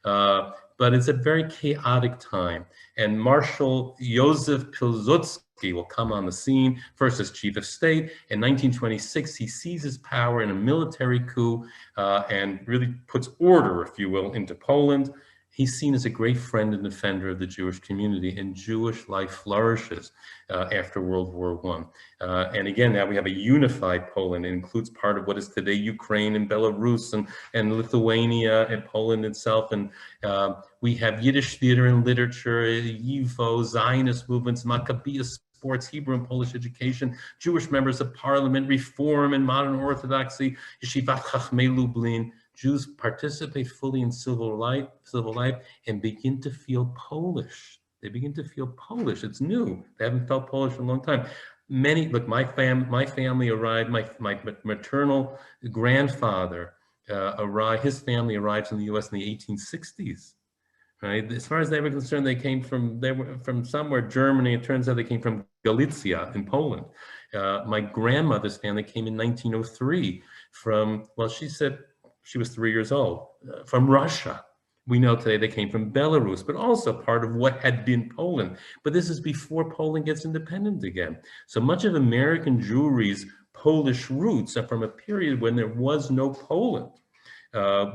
But it's a very chaotic time. And Marshal Józef Pilsudski will come on the scene, first as chief of state. In 1926, he seizes power in a military coup and really puts order, if you will, into Poland. He's seen as a great friend and defender of the Jewish community, and Jewish life flourishes after World War I. And again, now we have a unified Poland. It includes part of what is today Ukraine and Belarus and Lithuania and Poland itself. And we have Yiddish theater and literature, YIVO, Zionist movements, Maccabeus sports, Hebrew and Polish education, Jewish members of parliament, reform and modern Orthodoxy, Yeshivat Chachmei Lublin. Jews participate fully in civil life and begin to feel Polish. They begin to feel Polish. It's new. They haven't felt Polish for a long time. My family arrived, my maternal grandfather arrived, his family arrived in the US in the 1860s. Right? As far as they were concerned, they were from somewhere, Germany. It turns out they came from Galicia in Poland. My grandmother's family came in 1903 from, well, she said, she was 3 years old, from Russia. We know today they came from Belarus, but also part of what had been Poland. But this is before Poland gets independent again. So much of American Jewry's Polish roots are from a period when there was no Poland.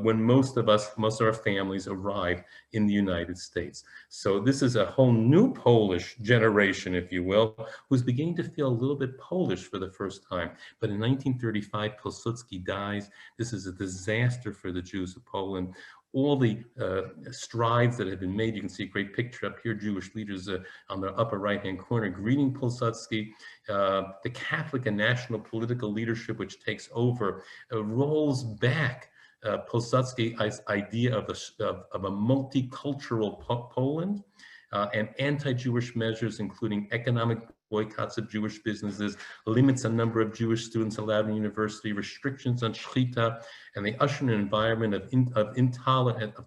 When most of our families arrived in the United States. So this is a whole new Polish generation, if you will, who's beginning to feel a little bit Polish for the first time. But in 1935, Pilsudski dies. This is a disaster for the Jews of Poland. All the strides that have been made, you can see a great picture up here, Jewish leaders on the upper right-hand corner greeting Pilsudski. The Catholic and national political leadership, which takes over, rolls back Pilsudski's idea of a multicultural Poland and anti-Jewish measures, including economic boycotts of Jewish businesses, limits on number of Jewish students allowed in university, restrictions on shechita, and they usher in an environment of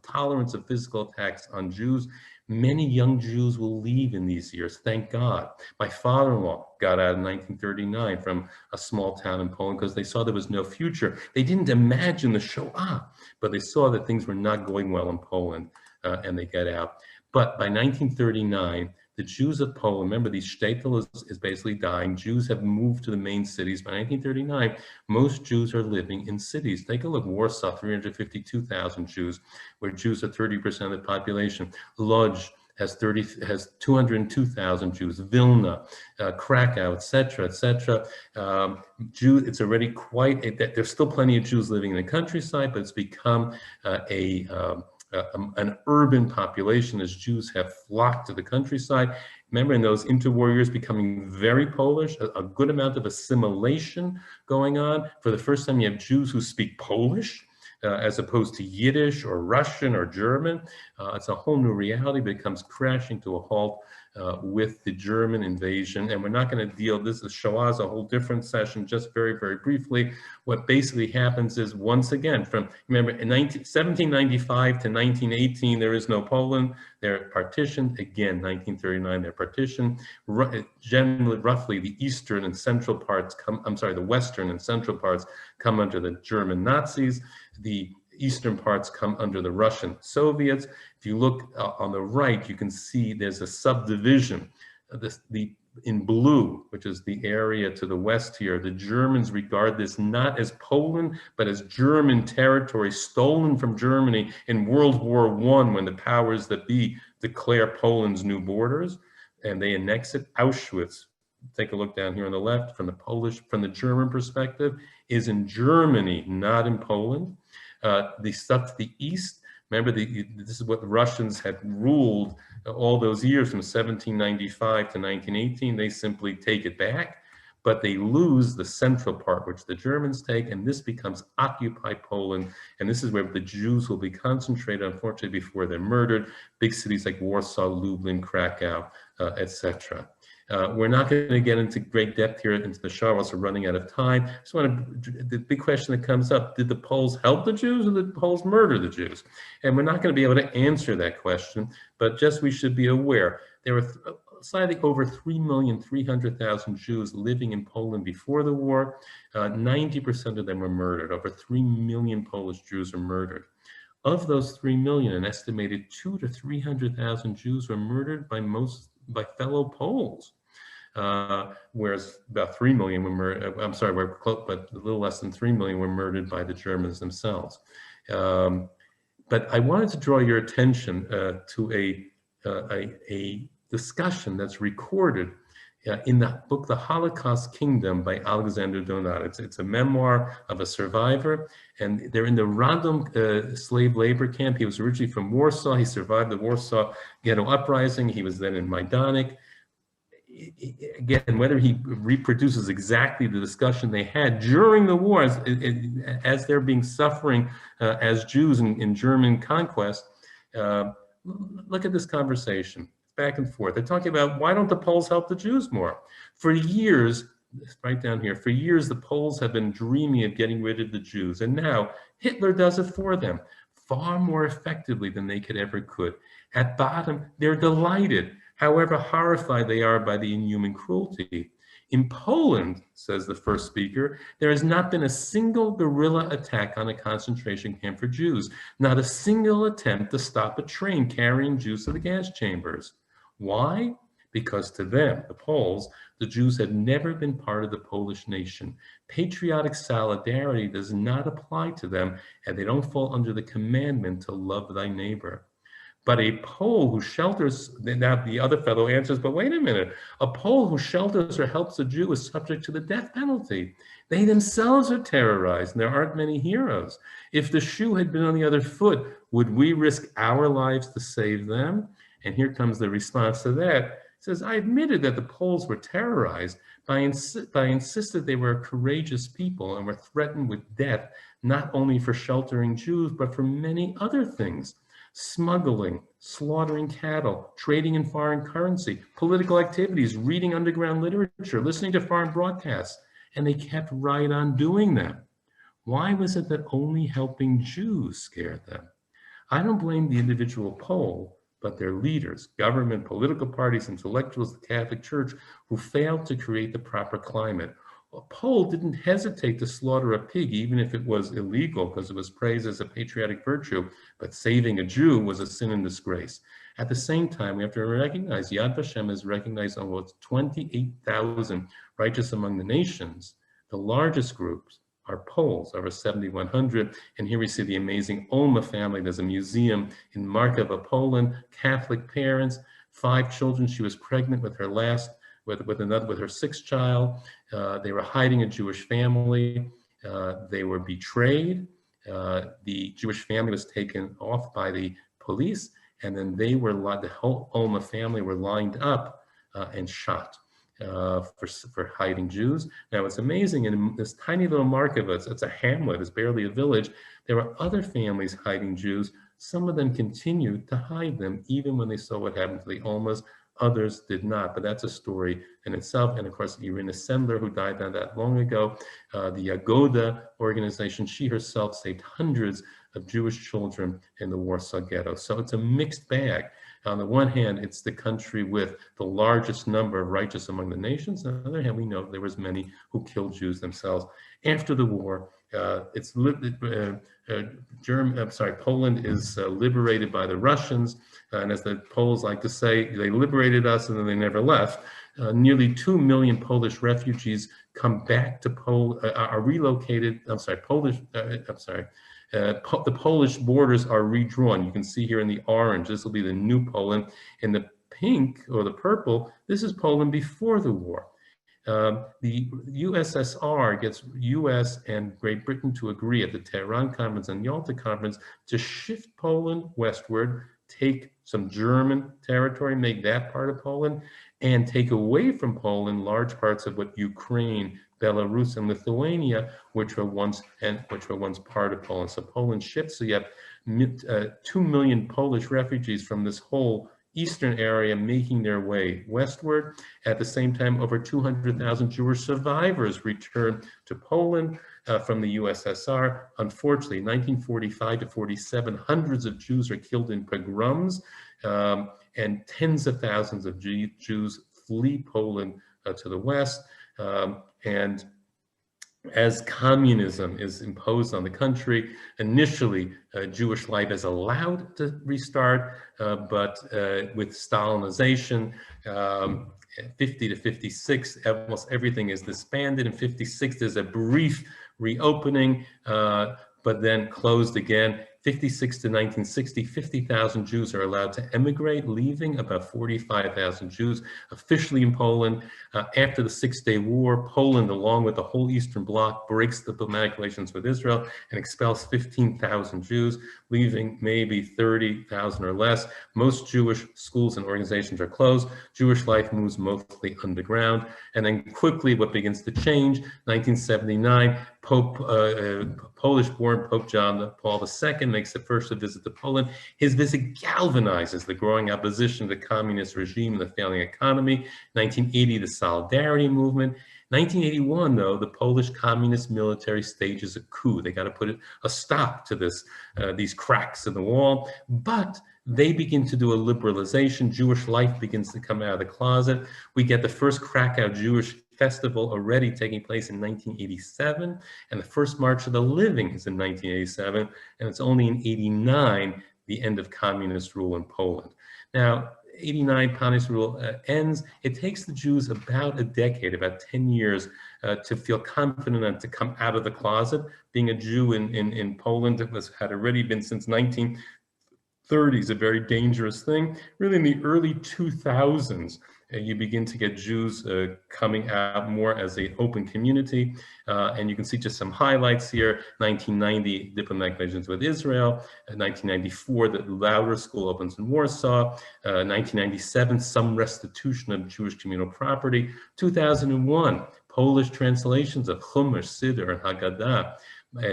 tolerance of physical attacks on Jews. Many young Jews will leave in these years, thank God. My father-in-law got out in 1939 from a small town in Poland because they saw there was no future. They didn't imagine the Shoah, but they saw that things were not going well in Poland, and they got out. But by 1939, the Jews of Poland, remember, the shtetl is basically dying. Jews have moved to the main cities. By 1939, most Jews are living in cities. Take a look, Warsaw, 352,000 Jews, where Jews are 30% of the population. Lodz has 202,000 Jews. Vilna, Krakow, etc., etc. It's already quite, there's still plenty of Jews living in the countryside, but it's become an urban population as Jews have flocked to the countryside. Remember, in those interwar years, becoming very Polish, a good amount of assimilation going on. For the first time, you have Jews who speak Polish as opposed to Yiddish or Russian or German. It's a whole new reality, but it comes crashing to a halt with the German invasion. And we're not going to deal, this is Shoah is a whole different session, just very, very briefly. What basically happens is, once again, from, remember, in 1795 to 1918, there is no Poland. They're partitioned. Again, 1939, they're partitioned. Generally, roughly, the eastern and central parts the western and central parts come under the German Nazis. The eastern parts come under the Russian Soviets. If you look on the right, you can see there's a subdivision. In blue, which is the area to the west here, the Germans regard this not as Poland, but as German territory stolen from Germany in World War I, when the powers that be declare Poland's new borders, and they annex it. Auschwitz, take a look down here on the left, from the German perspective, is in Germany, not in Poland. The stuff to the east, remember, this is what the Russians had ruled all those years from 1795 to 1918. They simply take it back, but they lose the central part, which the Germans take, and this becomes occupied Poland. And this is where the Jews will be concentrated, unfortunately, before they're murdered. Big cities like Warsaw, Lublin, Krakow, etc. We're not going to get into great depth here into the Shoah, we're also running out of time. The big question that comes up, did the Poles help the Jews or did the Poles murder the Jews? And we're not going to be able to answer that question, but just we should be aware. There were slightly over 3,300,000 Jews living in Poland before the war. 90% of them were murdered. Over 3 million Polish Jews were murdered. Of those 3 million, an estimated 200,000 to 300,000 Jews were murdered by fellow Poles. Whereas about 3 million were murdered, but a little less than 3 million were murdered by the Germans themselves. But I wanted to draw your attention to a discussion that's recorded in the book, The Holocaust Kingdom by Alexander Donat. It's a memoir of a survivor, and they're in the Radom slave labor camp. He was originally from Warsaw. He survived the Warsaw Ghetto Uprising. He was then in Majdanek. Again, whether he reproduces exactly the discussion they had during the war as they're being suffering as Jews in German conquest, look at this conversation, back and forth. They're talking about, why don't the Poles help the Jews more? For years, right down here, for years the Poles have been dreaming of getting rid of the Jews, and now Hitler does it for them far more effectively than they could. At bottom, they're delighted, however horrified they are by the inhuman cruelty. In Poland, says the first speaker, there has not been a single guerrilla attack on a concentration camp for Jews, not a single attempt to stop a train carrying Jews to the gas chambers. Why? because to them, the Poles, the Jews had never been part of the Polish nation. Patriotic solidarity does not apply to them, and they don't fall under the commandment to love thy neighbor. But a Pole who shelters, now the other fellow answers, but wait a minute, a Pole who shelters or helps a Jew is subject to the death penalty. They themselves are terrorized, and there aren't many heroes. If the shoe had been on the other foot, would we risk our lives to save them? And here comes the response to that. It says, I admitted that the Poles were terrorized, but I insisted they were courageous people and were threatened with death, not only for sheltering Jews, but for many other things. Smuggling, slaughtering cattle, trading in foreign currency, political activities, reading underground literature, listening to foreign broadcasts, and they kept right on doing them. Why was it that only helping Jews scared them? I don't blame the individual Pole, but their leaders, government, political parties, intellectuals, the Catholic Church, who failed to create the proper climate. A Pole didn't hesitate to slaughter a pig, even if it was illegal, because it was praised as a patriotic virtue, but saving a Jew was a sin and disgrace. At the same time, we have to recognize Yad Vashem has recognized almost 28,000 righteous among the nations. The largest groups are Poles, over 7,100. And here we see the amazing Olma family. There's a museum in Markowa, Poland, Catholic parents, 5 children. She was pregnant with her with her 6th child. They were hiding a Jewish family. They were betrayed. The Jewish family was taken off by the police, and then the whole Olma family were lined up and shot for hiding Jews. Now it's amazing, in this tiny little Markowa, it's a hamlet, it's barely a village, there were other families hiding Jews. Some of them continued to hide them even when they saw what happened to the Olmas. Others did not, but that's a story in itself. And of course, Irina Sendler, who died not that long ago, the Yagoda organization, she herself saved hundreds of Jewish children in the Warsaw Ghetto. So it's a mixed bag. On the one hand, it's the country with the largest number of righteous among the nations. On the other hand, we know there was many who killed Jews themselves. After the war, Poland is liberated by the Russians. And as the Poles like to say, they liberated us and then they never left. Nearly 2 million Polish refugees come back to are relocated. The Polish borders are redrawn. You can see here in the orange, this will be the new Poland. In the pink or the purple, this is Poland before the war. The USSR gets US and Great Britain to agree at the Tehran Conference and Yalta Conference to shift Poland westward, take some German territory, make that part of Poland, and take away from Poland large parts of what Ukraine, Belarus, and Lithuania, which were once part of Poland. So Poland shifts. So you have 2 million Polish refugees from this whole eastern area making their way westward. At the same time, over 200,000 Jewish survivors returned to Poland from the USSR. Unfortunately, 1945 to 47, hundreds of Jews are killed in pogroms, and tens of thousands of Jews flee Poland to the west. And as communism is imposed on the country, initially Jewish life is allowed to restart, but with Stalinization, 50 to 56, almost everything is disbanded. In 56, there's a brief reopening, but then closed again. 56 to 1960, 50,000 Jews are allowed to emigrate, leaving about 45,000 Jews officially in Poland. After the Six-Day War, Poland, along with the whole Eastern Bloc, breaks diplomatic relations with Israel and expels 15,000 Jews, leaving maybe 30,000 or less. Most Jewish schools and organizations are closed. Jewish life moves mostly underground. And then quickly what begins to change, 1979, Polish-born Pope John Paul II makes the first visit to Poland. His visit galvanizes the growing opposition to the communist regime and the failing economy. 1980, the Solidarity Movement. 1981, though, the Polish communist military stages a coup. They got to put a stop to these cracks in the wall. But they begin to do a liberalization. Jewish life begins to come out of the closet. We get the first Krakow Jewish festival already taking place in 1987, and the first March of the Living is in 1987, and it's only in 89 the end of communist rule in Poland. Now, 89, Communist rule ends. It takes the Jews about a decade, about 10 years, to feel confident enough to come out of the closet. Being a Jew in Poland had already been since 1930s a very dangerous thing. Really, in the early 2000s, you begin to get Jews coming out more as an open community. And you can see just some highlights here. 1990, diplomatic relations with Israel. 1994, the Lauder School opens in Warsaw. 1997, some restitution of Jewish communal property. 2001, Polish translations of Chumash, Siddur, and Haggadah.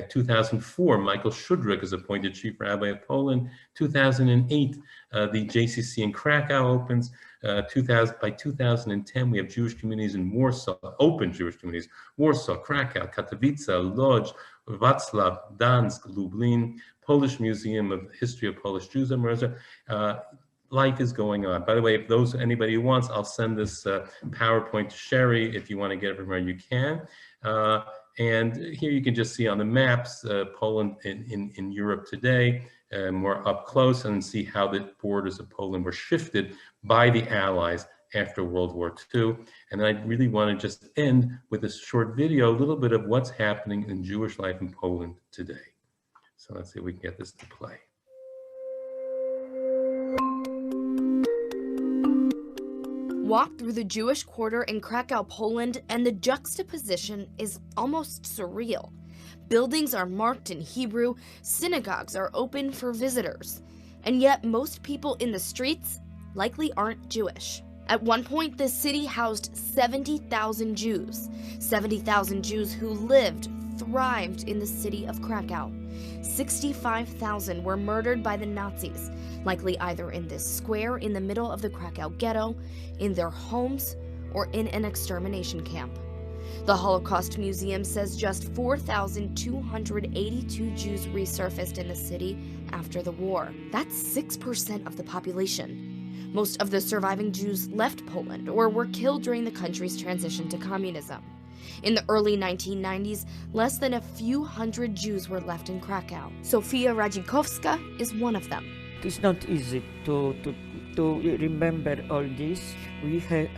2004, Michael Shudrick is appointed Chief Rabbi of Poland. 2008, the JCC in Krakow opens. By 2010, we have Jewish communities in Warsaw, open Jewish communities, Warsaw, Krakow, Katowice, Lodz, Wrocław, Gdansk, Lublin, Polish Museum of History of Polish Jews in Merza. Life is going on. By the way, if anybody who wants, I'll send this PowerPoint to Sherry. If you want to get it from her, you can. And here you can just see on the maps, Poland in Europe today, more up close, and see how the borders of Poland were shifted by the Allies after World War II. And I really want to just end with a short video, a little bit of what's happening in Jewish life in Poland today. So let's see if we can get this to play. Walk through the Jewish quarter in Krakow, Poland, and the juxtaposition is almost surreal. Buildings are marked in Hebrew, synagogues are open for visitors, and yet most people in the streets likely aren't Jewish. At one point, the city housed 70,000 Jews, 70,000 Jews who lived, thrived in the city of Krakow. 65,000 were murdered by the Nazis, likely either in this square in the middle of the Krakow ghetto, in their homes, or in an extermination camp. The Holocaust Museum says just 4,282 Jews resurfaced in the city after the war. That's 6% of the population. Most of the surviving Jews left Poland or were killed during the country's transition to communism. In the early 1990s, less than a few hundred Jews were left in Krakow. Sofia Radzikowska is one of them. It's not easy to remember all this. We had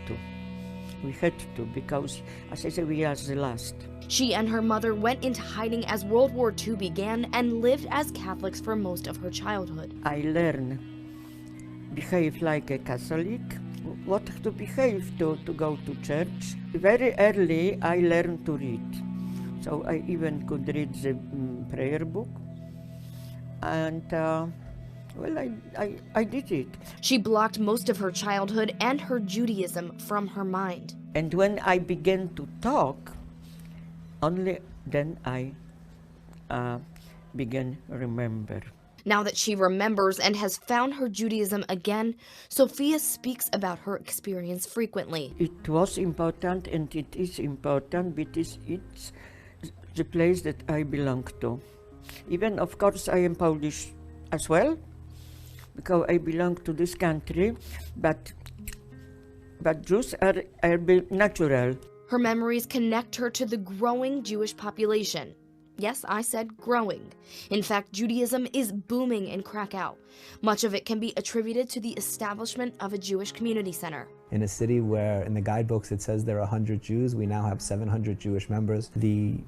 to. We had to, because, as I said, we are the last. She and her mother went into hiding as World War II began and lived as Catholics for most of her childhood. I learned behave like a Catholic, what to behave to go to church. Very early I learned to read. So I even could read the prayer book. And well, I did it. She blocked most of her childhood and her Judaism from her mind. And when I began to talk, only then I began to remember. Now that she remembers and has found her Judaism again, Sofia speaks about her experience frequently. It was important and it is important because it's the place that I belong to. Even, of course, I am Polish as well, because I belong to this country, but Jews are natural. Her memories connect her to the growing Jewish population. Yes, I said growing. In fact, Judaism is booming in Krakow. Much of it can be attributed to the establishment of a Jewish community center. In a city where in the guidebooks it says there are 100 Jews, we now have 700 Jewish members. The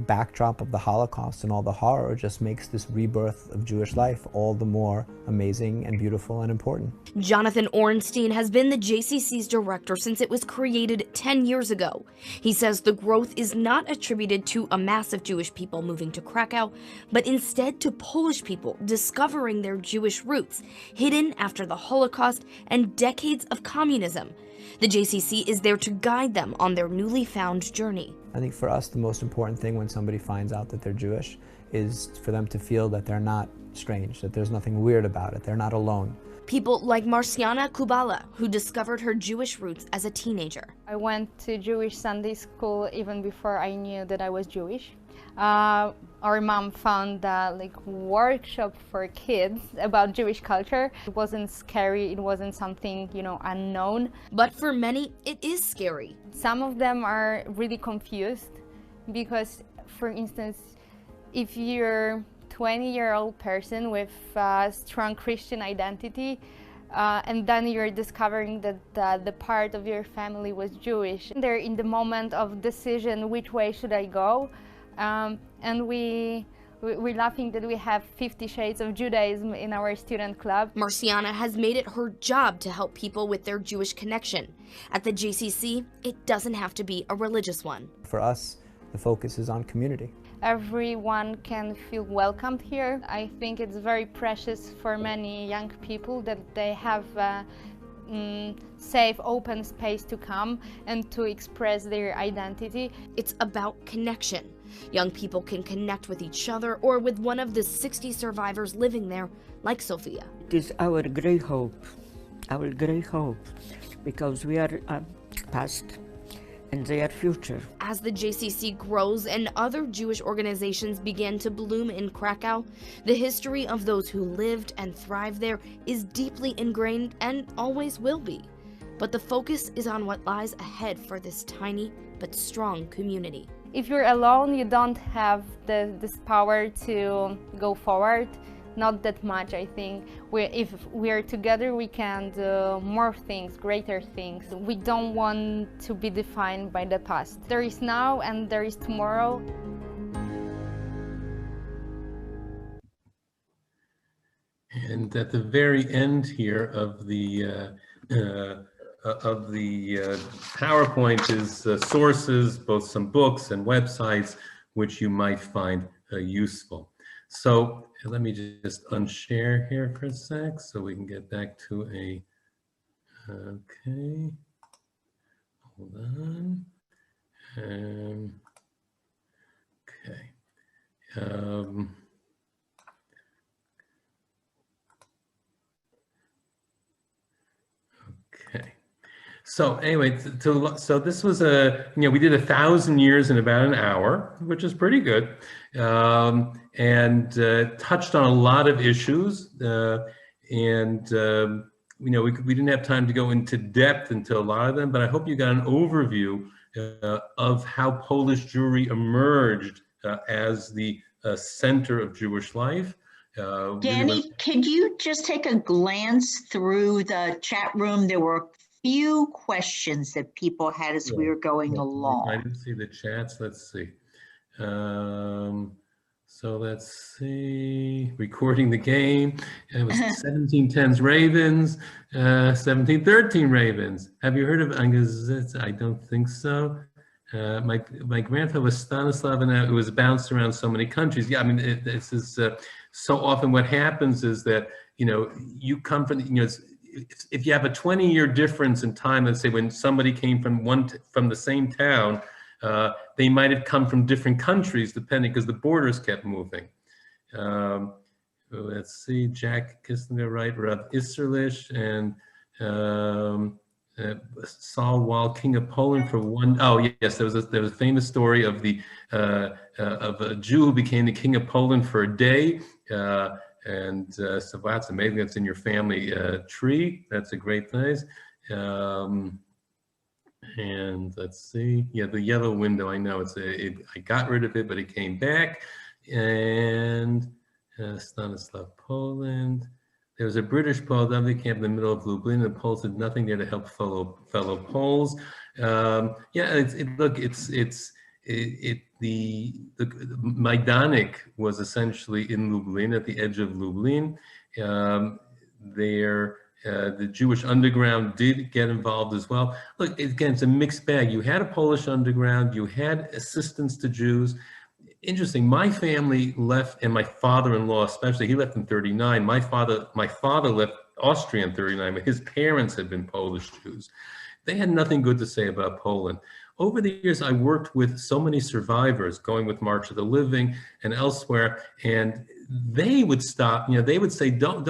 backdrop of the Holocaust and all the horror just makes this rebirth of Jewish life all the more amazing and beautiful and important. Jonathan Ornstein has been the JCC's director since it was created 10 years ago. He says the growth is not attributed to a mass of Jewish people moving to Krakow, but instead to Polish people discovering their Jewish roots, hidden after the Holocaust and decades of communism. The JCC is there to guide them on their newly found journey. I think for us, the most important thing when somebody finds out that they're Jewish is for them to feel that they're not strange, that there's nothing weird about it, they're not alone. People like Marciana Kubala, who discovered her Jewish roots as a teenager. I went to Jewish Sunday school even before I knew that I was Jewish. Our mom found a workshop for kids about Jewish culture. It wasn't scary, it wasn't something, unknown. But for many, it is scary. Some of them are really confused because, for instance, if you're a 20-year-old person with a strong Christian identity, and then you're discovering that the part of your family was Jewish. They're in the moment of decision, which way should I go? And we're laughing that we have 50 Shades of Judaism in our student club. Marciana has made it her job to help people with their Jewish connection. At the JCC, it doesn't have to be a religious one. For us, the focus is on community. Everyone can feel welcomed here. I think it's very precious for many young people that they have a safe, open space to come and to express their identity. It's about connection. Young people can connect with each other or with one of the 60 survivors living there, like Sophia. It is our great hope, because we are past and they are future. As the JCC grows and other Jewish organizations begin to bloom in Krakow, the history of those who lived and thrived there is deeply ingrained and always will be. But the focus is on what lies ahead for this tiny but strong community. If you're alone, you don't have this power to go forward. Not that much, I think. If we're together, we can do more things, greater things. We don't want to be defined by the past. There is now and there is tomorrow. And at the very end here of the PowerPoint is sources, both some books and websites, which you might find useful. So let me just unshare here for a sec so we can get back to a, okay, hold on. Okay. Okay. So anyway, so this was we did 1,000 years in about an hour, which is pretty good, and touched on a lot of issues, and we didn't have time to go into depth into a lot of them, but I hope you got an overview of how Polish Jewry emerged as the center of Jewish life. Danny, could you just take a glance through the chat room? There were a few questions that people had as we were going along. I didn't see the chats. Let's see. So let's see. Recording the game. It was 1710's Ravens, 1713 Ravens. Have you heard of Angazitz? I don't think so. My grandfather was Stanislav, and it was bounced around so many countries. Yeah, I mean, this is so often what happens is that, you come from, if you have a 20-year difference in time, let's say when somebody came from the same town, they might have come from different countries, depending, because the borders kept moving. Let's see, Jack Kissinger, right, Rav Isserlich, and Saul Wall, King of Poland for one. Oh yes, there was a famous story of of a Jew who became the King of Poland for a day, and so that's amazing. That's in your family tree. That's a great place. And let's see, yeah, the yellow window. I know I got rid of it, but it came back. And Stanislav, Poland. There was a British Poles camp in the middle of Lublin. The Poles did nothing there to help fellow Poles. The Majdanek was essentially in Lublin, at the edge of Lublin. The Jewish underground did get involved as well. Look, again, it's a mixed bag. You had a Polish underground, you had assistance to Jews. Interesting, my family left, and my father-in-law especially, he left in 39. My father left Austria in 39, but his parents had been Polish Jews. They had nothing good to say about Poland. Over the years, I worked with so many survivors, going with March of the Living and elsewhere, and they would stop, they would say, don't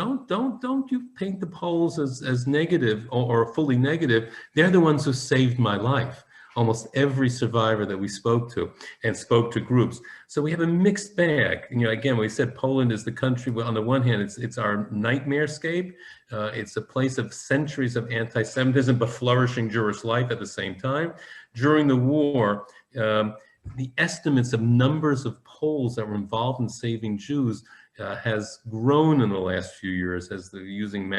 you paint the Poles as negative or fully negative. They're the ones who saved my life. Almost every survivor that we spoke to and spoke to groups. So we have a mixed bag. Again, we said Poland is the country, well, on the one hand, it's our nightmarescape. It's a place of centuries of anti-Semitism, but flourishing Jewish life at the same time. During the war, the estimates of numbers of Poles that were involved in saving Jews, has grown in the last few years as they're using,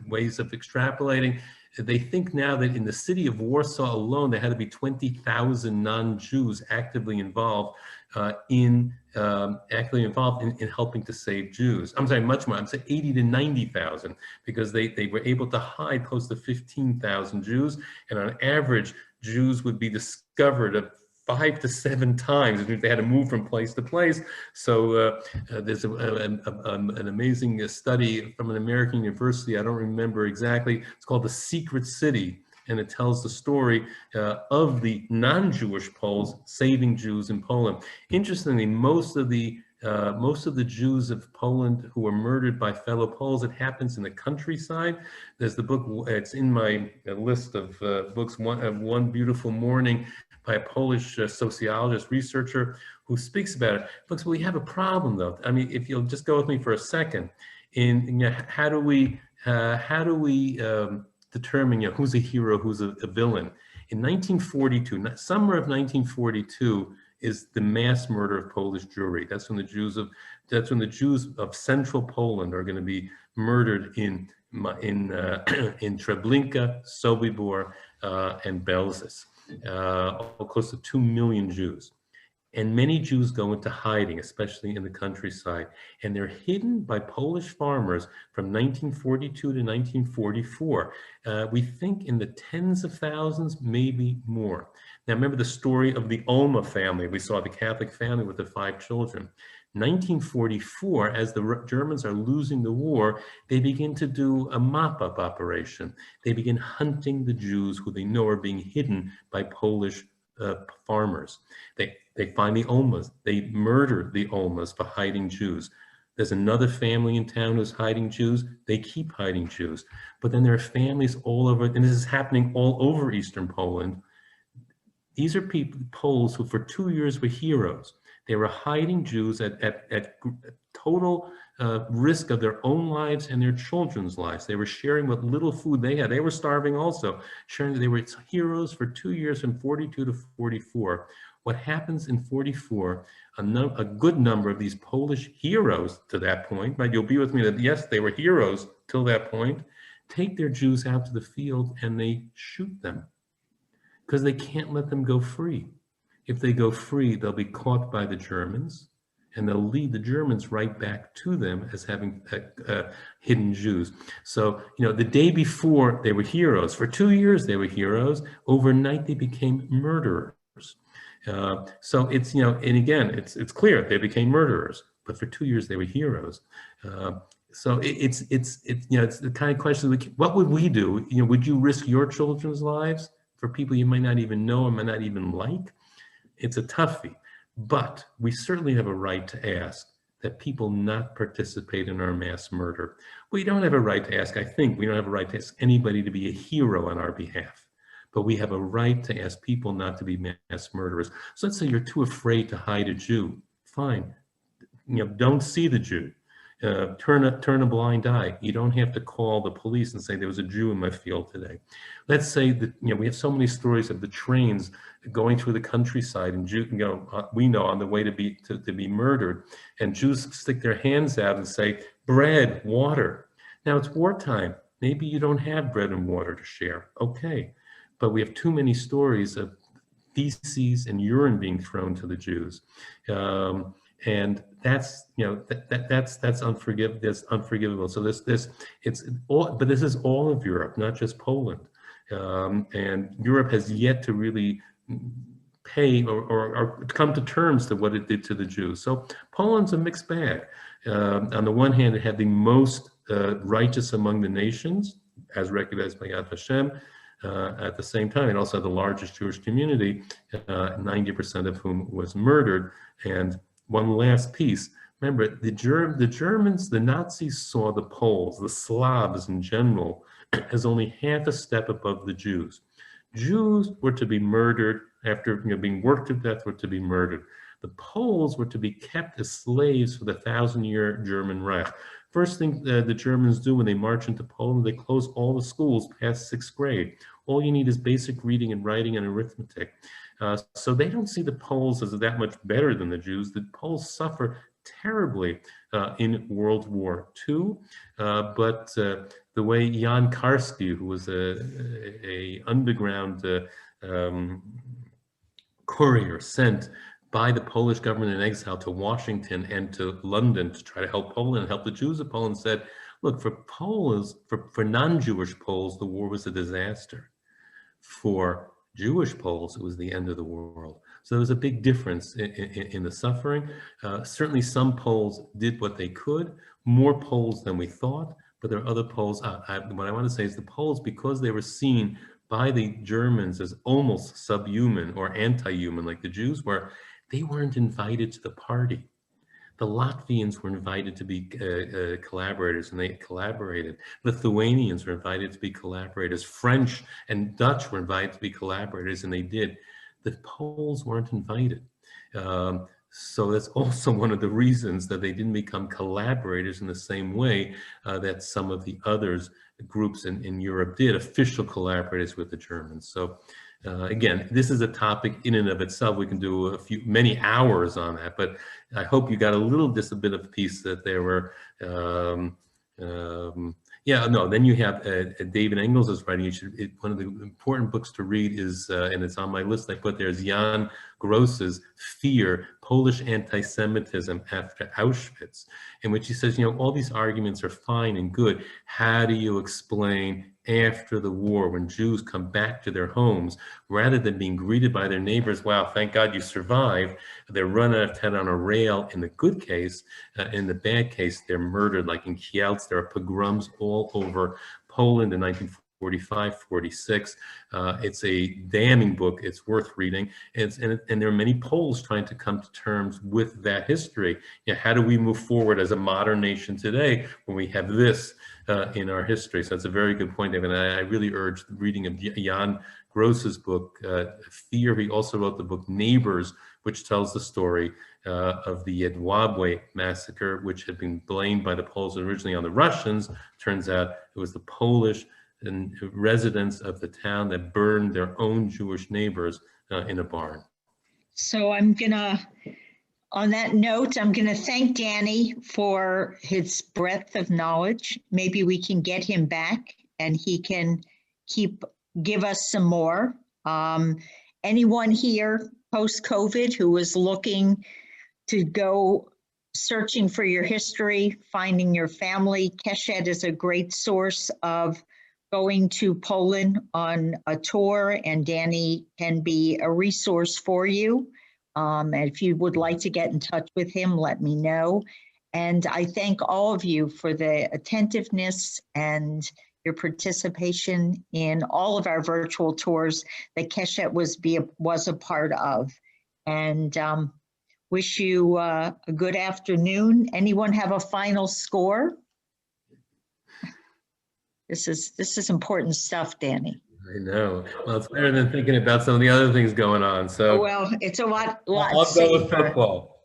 ways of extrapolating. They think now that in the city of Warsaw alone, there had to be 20,000 non-Jews actively involved in helping to save Jews. I'm sorry, much more. I'm saying 80 to 90,000, because they were able to hide close to 15,000 Jews, and on average, Jews would be discovered 5 to 7 times. They had to move from place to place. So there's an amazing study from an American university. I don't remember exactly. It's called The Secret City, and it tells the story of the non-Jewish Poles saving Jews in Poland. Interestingly, most of the Jews of Poland who were murdered by fellow Poles, it happens in the countryside. There's the book, it's in my list of books, One Beautiful Morning, by a Polish sociologist, researcher, who speaks about it. Looks, we have a problem though. I mean, if you'll just go with me for a second, how do we determine who's a hero, who's a villain? In 1942, summer of 1942, is the mass murder of Polish Jewry. That's when the Jews of central Poland are going to be murdered in Treblinka, Sobibor, and Belzis. Close to 2 million Jews. And many Jews go into hiding, especially in the countryside. And they're hidden by Polish farmers from 1942 to 1944. We think in the tens of thousands, maybe more. Now, remember the story of the Ulma family. We saw the Catholic family with the 5 children. 1944, as the Germans are losing the war, they begin to do a mop-up operation. They begin hunting the Jews who they know are being hidden by Polish farmers. They find the Ulmas. They murder the Ulmas for hiding Jews. There's another family in town who's hiding Jews. They keep hiding Jews. But then there are families all over, and this is happening all over Eastern Poland. These are Poles who for 2 years were heroes. They were hiding Jews at total risk of their own lives and their children's lives. They were sharing what little food they had. They were starving also, sharing. They were heroes for 2 years from 42 to 44. What happens in 44, a good number of these Polish heroes to that point, right? You'll be with me that yes, they were heroes till that point, take their Jews out to the field and they shoot them because they can't let them go free. If they go free, they'll be caught by the Germans, and they'll lead the Germans right back to them as having hidden Jews. So, the day before they were heroes. For 2 years they were heroes. Overnight they became murderers. So it's, and again, it's clear they became murderers, but for 2 years they were heroes. So it's the kind of question, what would we do? Would you risk your children's lives for people you might not even know and might not even like? It's a toughie, but we certainly have a right to ask that people not participate in our mass murder. We don't have a right to ask, I think, we don't have a right to ask anybody to be a hero on our behalf, but we have a right to ask people not to be mass murderers. So let's say you're too afraid to hide a Jew. Fine, don't see the Jew. Turn a blind eye. You don't have to call the police and say there was a Jew in my field today. Let's say that we have so many stories of the trains going through the countryside, and we know on the way to be murdered, and Jews stick their hands out and say bread, water. Now it's wartime. Maybe you don't have bread and water to share. Okay, but we have too many stories of feces and urine being thrown to the Jews. And that's that's unforgivable. So but this is all of Europe, not just Poland. And Europe has yet to really pay or come to terms to what it did to the Jews. So Poland's a mixed bag. On the one hand, it had the most righteous among the nations, as recognized by Yad Vashem. At the same time, it also had the largest Jewish community, 90% of whom was murdered. And one last piece. Remember, the Germans, the Nazis saw the Poles, the Slavs in general, as only half a step above the Jews. Jews were to be murdered after being worked to death, were to be murdered. The Poles were to be kept as slaves for the 1,000-year German Reich. First thing the Germans do when they march into Poland, they close all the schools past 6th grade. All you need is basic reading and writing and arithmetic. So they don't see the Poles as that much better than the Jews. The Poles suffer terribly in World War II. But the way Jan Karski, who was a underground courier sent by the Polish government in exile to Washington and to London to try to help Poland and help the Jews of Poland, said, look, for Poles, for non-Jewish Poles, the war was a disaster. For Jewish Poles, it was the end of the world. So there was a big difference in the suffering. Certainly some Poles did what they could, more Poles than we thought, but there are other Poles. What I want to say is the Poles, because they were seen by the Germans as almost subhuman or anti-human like the Jews were, they weren't invited to the party. The Latvians were invited to be collaborators, and they collaborated. Lithuanians were invited to be collaborators. French and Dutch were invited to be collaborators, and they did. The Poles weren't invited. So that's also one of the reasons that they didn't become collaborators in the same way that some of the others groups in Europe did, official collaborators with the Germans. So again, this is a topic in and of itself. We can do many hours on that, but I hope you got a little bit of piece that there were, then you have David Engels is writing. One of the important books to read is, and it's on my list I put there, is Jan Gross's Fear, Polish Anti-Semitism After Auschwitz, in which he says, all these arguments are fine and good. How do you explain after the war, when Jews come back to their homes, rather than being greeted by their neighbors, wow, thank God you survived, they're run out of town on a rail in the good case. In the bad case, they're murdered, like in Kielce. There are pogroms all over Poland in 1945, 46. It's a damning book. It's worth reading. And there are many Poles trying to come to terms with that history. How do we move forward as a modern nation today when we have this in our history? So that's a very good point, David. And I really urge the reading of Jan Gross's book, Fear. He also wrote the book Neighbors, which tells the story of the Jedwabne massacre, which had been blamed by the Poles originally on the Russians. Turns out it was the Polish and residents of the town that burned their own Jewish neighbors in a barn. So on that note, I'm going to thank Danny for his breadth of knowledge. Maybe we can get him back and he can give us some more. Anyone here post-COVID who is looking to go searching for your history, finding your family, Keshet is a great source of going to Poland on a tour, and Danny can be a resource for you. And if you would like to get in touch with him, let me know. And I thank all of you for the attentiveness and your participation in all of our virtual tours that Keshet was a part of. And wish you a good afternoon. Anyone have a final score? This is important stuff, Danny. I know. Well, it's better than thinking about some of the other things going on. So well, it's a lot I'll safer. go with football.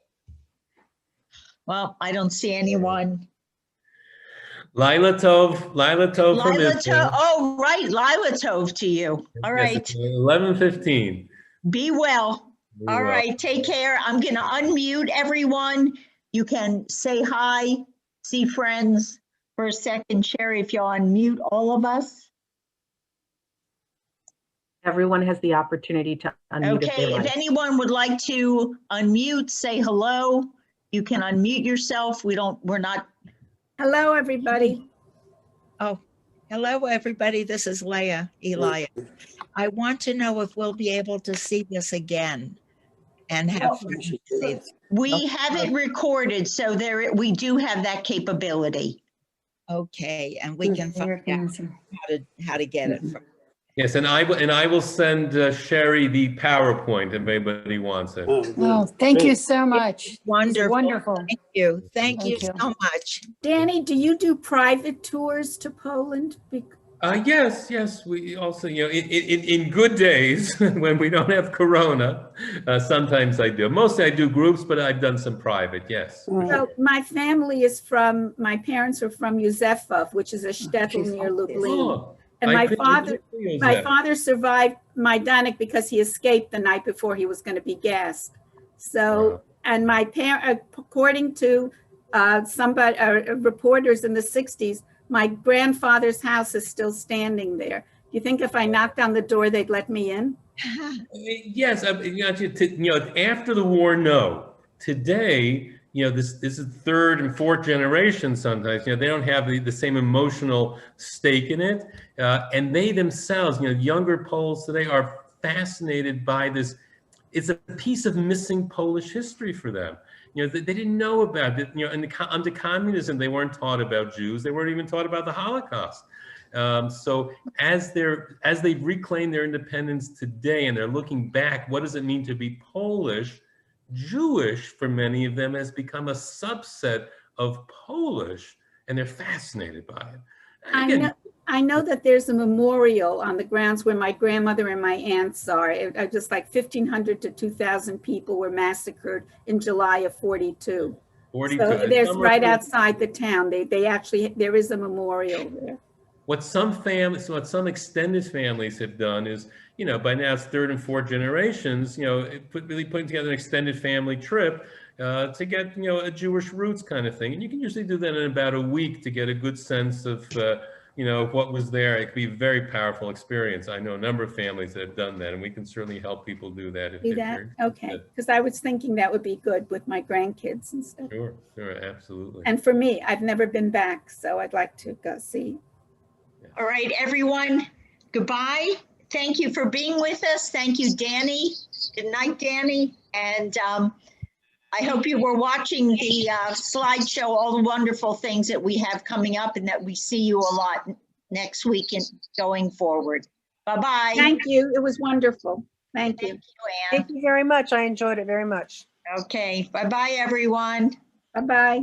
Well, I don't see anyone. Lila Tov from Lila Israel. Tov. Oh, right. Lila Tov to you. All right. 11:15. Be well. All right. Take care. I'm going to unmute everyone. You can say hi, see friends for a second. Sherry, if you'll unmute all of us. Everyone has the opportunity to unmute. Okay. If anyone would like to unmute, say hello. You can unmute yourself. We're not. Hello, everybody. Oh, hello, everybody. This is Leah Elia. I want to know if we'll be able to see this again and have fresh seats. We have it recorded, so we do have that capability. Okay, and we can find out how to get it. Yes, and I will send Sherry the PowerPoint if anybody wants it. Oh, thank you so much. Wonderful. Wonderful. Thank you so much. Danny, do you do private tours to Poland? Yes. We also, in good days when we don't have Corona, sometimes I do. Mostly I do groups, but I've done some private. Yes. So my family my parents are from Józefów, which is a shtetl near Lublin. Oh, and my father survived Majdanek because he escaped the night before he was going to be gassed. So And my parent, according to somebody, reporters in the 60s, my grandfather's house is still standing there. Do you think if I knocked on the door, they'd let me in? Yes, after the war, no. Today, this is third and fourth generation sometimes, they don't have the same emotional stake in it. And they themselves, younger Poles today are fascinated by this. It's a piece of missing Polish history for them. They didn't know about it. Under communism, they weren't taught about Jews. They weren't even taught about the Holocaust. So as they've reclaimed their independence today and they're looking back, what does it mean to be Polish? Jewish, for many of them, has become a subset of Polish, and they're fascinated by it. Again, I know that there's a memorial on the grounds where my grandmother and my aunts are. Just like 1,500 to 2,000 people were massacred in July of 42. 42. So there's right outside the town. They actually, there is a memorial there. What some extended families have done is, by now it's third and fourth generations, really putting together an extended family trip to get, a Jewish roots kind of thing. And you can usually do that in about a week to get a good sense of, what was there. It could be a very powerful experience. I know a number of families that have done that, and we can certainly help people do that. Okay, because I was thinking that would be good with my grandkids and stuff. Sure, absolutely. And for me, I've never been back, so I'd like to go see. All right, everyone, goodbye. Thank you for being with us. Thank you, Danny. Good night, Danny. And I hope you were watching the slideshow, all the wonderful things that we have coming up, and that we see you a lot next week and going forward. Bye-bye. Thank you. It was wonderful. Thank you. Ann. Thank you very much. I enjoyed it very much. Okay, bye-bye, everyone. Bye-bye.